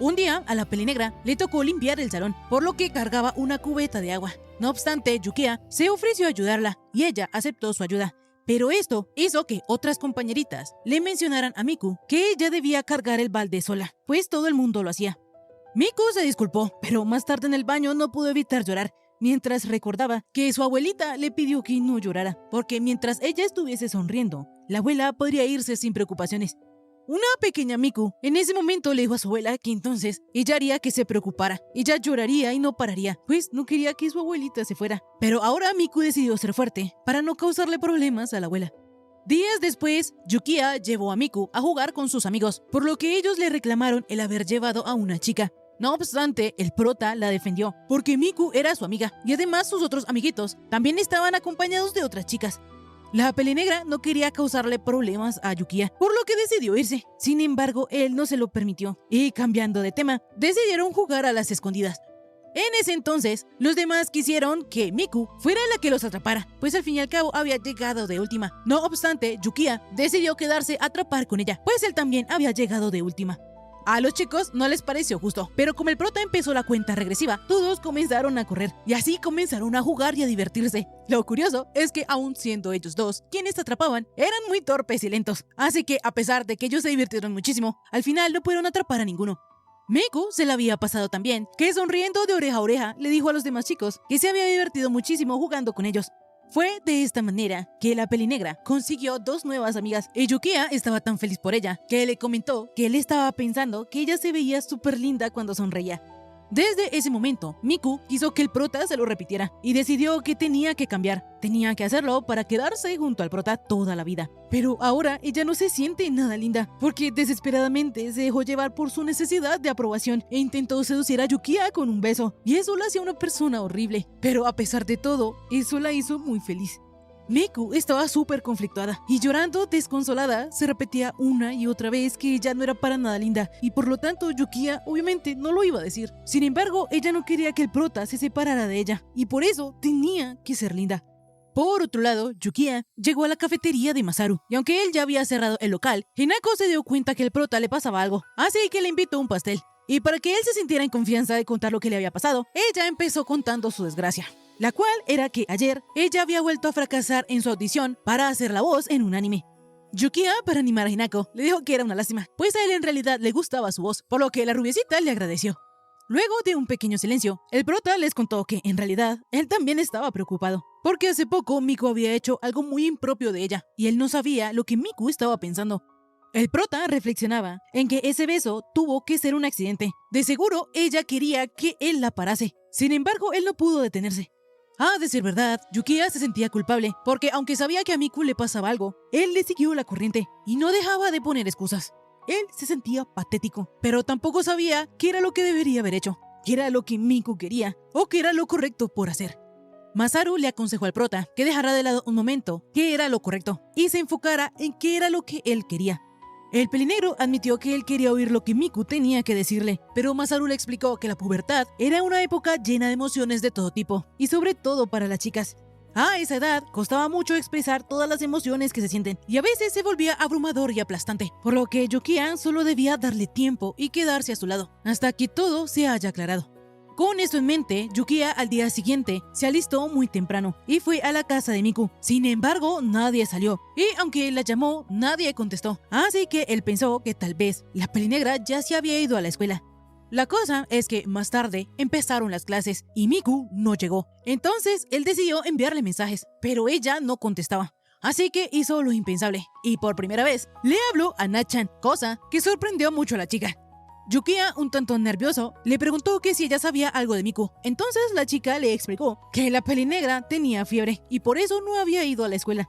Un día, a la pelinegra le tocó limpiar el salón, por lo que cargaba una cubeta de agua. No obstante, Yukiya se ofreció a ayudarla, y ella aceptó su ayuda. Pero esto hizo que otras compañeritas le mencionaran a Miku que ella debía cargar el balde sola, pues todo el mundo lo hacía. Miku se disculpó, pero más tarde en el baño no pudo evitar llorar, mientras recordaba que su abuelita le pidió que no llorara, porque mientras ella estuviese sonriendo, la abuela podría irse sin preocupaciones. Una pequeña Miku en ese momento le dijo a su abuela que entonces ella haría que se preocupara. Ella lloraría y no pararía, pues no quería que su abuelita se fuera. Pero ahora Miku decidió ser fuerte para no causarle problemas a la abuela. Días después, Yukiya llevó a Miku a jugar con sus amigos, por lo que ellos le reclamaron el haber llevado a una chica. No obstante, el prota la defendió, porque Miku era su amiga, y además sus otros amiguitos también estaban acompañados de otras chicas. La pelinegra no quería causarle problemas a Yukiya, por lo que decidió irse. Sin embargo, él no se lo permitió, y cambiando de tema, decidieron jugar a las escondidas. En ese entonces, los demás quisieron que Miku fuera la que los atrapara, pues al fin y al cabo había llegado de última. No obstante, Yukiya decidió quedarse a atrapar con ella, pues él también había llegado de última. A los chicos no les pareció justo, pero como el prota empezó la cuenta regresiva, todos comenzaron a correr, y así comenzaron a jugar y a divertirse. Lo curioso es que aún siendo ellos dos quienes atrapaban, eran muy torpes y lentos, así que a pesar de que ellos se divirtieron muchísimo, al final no pudieron atrapar a ninguno. Miku se la había pasado tan bien, que sonriendo de oreja a oreja le dijo a los demás chicos que se había divertido muchísimo jugando con ellos. Fue de esta manera que la pelinegra consiguió 2 nuevas amigas, y Yukiya estaba tan feliz por ella que le comentó que él estaba pensando que ella se veía súper linda cuando sonreía. Desde ese momento, Miku quiso que el prota se lo repitiera y decidió que tenía que cambiar. Tenía que hacerlo para quedarse junto al prota toda la vida. Pero ahora ella no se siente nada linda, porque desesperadamente se dejó llevar por su necesidad de aprobación e intentó seducir a Yukiya con un beso. Y eso la hacía una persona horrible. Pero a pesar de todo, eso la hizo muy feliz. Miku estaba súper conflictuada y llorando desconsolada se repetía una y otra vez que ella no era para nada linda, y por lo tanto Yukiya obviamente no lo iba a decir. Sin embargo, ella no quería que el prota se separara de ella, y por eso tenía que ser linda. Por otro lado, Yukiya llegó a la cafetería de Masaru, y aunque él ya había cerrado el local, Hinako se dio cuenta que el prota le pasaba algo, así que le invitó a un pastel. Y para que él se sintiera en confianza de contar lo que le había pasado, ella empezó contando su desgracia, la cual era que ayer ella había vuelto a fracasar en su audición para hacer la voz en un anime. Yukiya, para animar a Hinako, le dijo que era una lástima, pues a él en realidad le gustaba su voz, por lo que la rubiecita le agradeció. Luego de un pequeño silencio, el prota les contó que en realidad él también estaba preocupado, porque hace poco Miku había hecho algo muy impropio de ella, y él no sabía lo que Miku estaba pensando. El prota reflexionaba en que ese beso tuvo que ser un accidente. De seguro ella quería que él la parase. Sin embargo, él no pudo detenerse. A decir verdad, Yukiya se sentía culpable, porque aunque sabía que a Miku le pasaba algo, él le siguió la corriente y no dejaba de poner excusas. Él se sentía patético, pero tampoco sabía qué era lo que debería haber hecho, qué era lo que Miku quería o qué era lo correcto por hacer. Masaru le aconsejó al prota que dejara de lado un momento qué era lo correcto y se enfocara en qué era lo que él quería. El pelinegro admitió que él quería oír lo que Miku tenía que decirle, pero Masaru le explicó que la pubertad era una época llena de emociones de todo tipo, y sobre todo para las chicas. A esa edad costaba mucho expresar todas las emociones que se sienten, y a veces se volvía abrumador y aplastante, por lo que Yukiya solo debía darle tiempo y quedarse a su lado, hasta que todo se haya aclarado. Con esto en mente, Yukiya al día siguiente se alistó muy temprano y fue a la casa de Miku. Sin embargo, nadie salió y aunque él la llamó, nadie contestó. Así que él pensó que tal vez la pelinegra ya se había ido a la escuela. La cosa es que más tarde empezaron las clases y Miku no llegó. Entonces él decidió enviarle mensajes, pero ella no contestaba. Así que hizo lo impensable y por primera vez le habló a Nachan, cosa que sorprendió mucho a la chica. Yukiya, un tanto nervioso, le preguntó que si ella sabía algo de Miku. Entonces la chica le explicó que la pelinegra tenía fiebre y por eso no había ido a la escuela.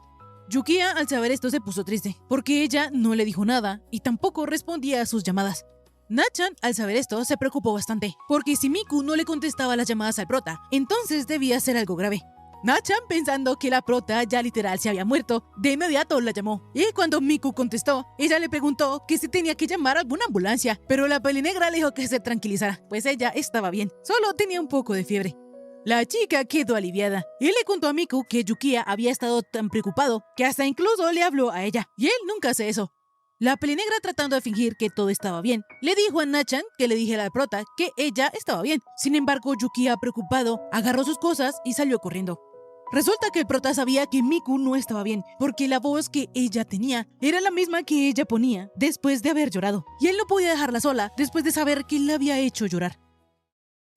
Yukiya al saber esto se puso triste, porque ella no le dijo nada y tampoco respondía a sus llamadas. Nachan al saber esto se preocupó bastante, porque si Miku no le contestaba las llamadas al prota, entonces debía ser algo grave. Nachan, pensando que la prota ya literal se había muerto, de inmediato la llamó. Y cuando Miku contestó, ella le preguntó que si tenía que llamar a alguna ambulancia, pero la pelinegra le dijo que se tranquilizara, pues ella estaba bien, solo tenía un poco de fiebre. La chica quedó aliviada y le contó a Miku que Yukiya había estado tan preocupado que hasta incluso le habló a ella, y él nunca hace eso. La pelinegra, tratando de fingir que todo estaba bien, le dijo a Nachan que le dijera al prota que ella estaba bien. Sin embargo, Yukiya, preocupado, agarró sus cosas y salió corriendo. Resulta que el prota sabía que Miku no estaba bien, porque la voz que ella tenía era la misma que ella ponía después de haber llorado, y él no podía dejarla sola después de saber que la había hecho llorar.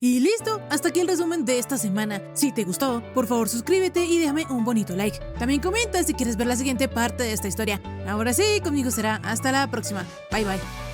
Y listo, hasta aquí el resumen de esta semana. Si te gustó, por favor suscríbete y déjame un bonito like. También comenta si quieres ver la siguiente parte de esta historia. Ahora sí, conmigo será hasta la próxima. Bye bye.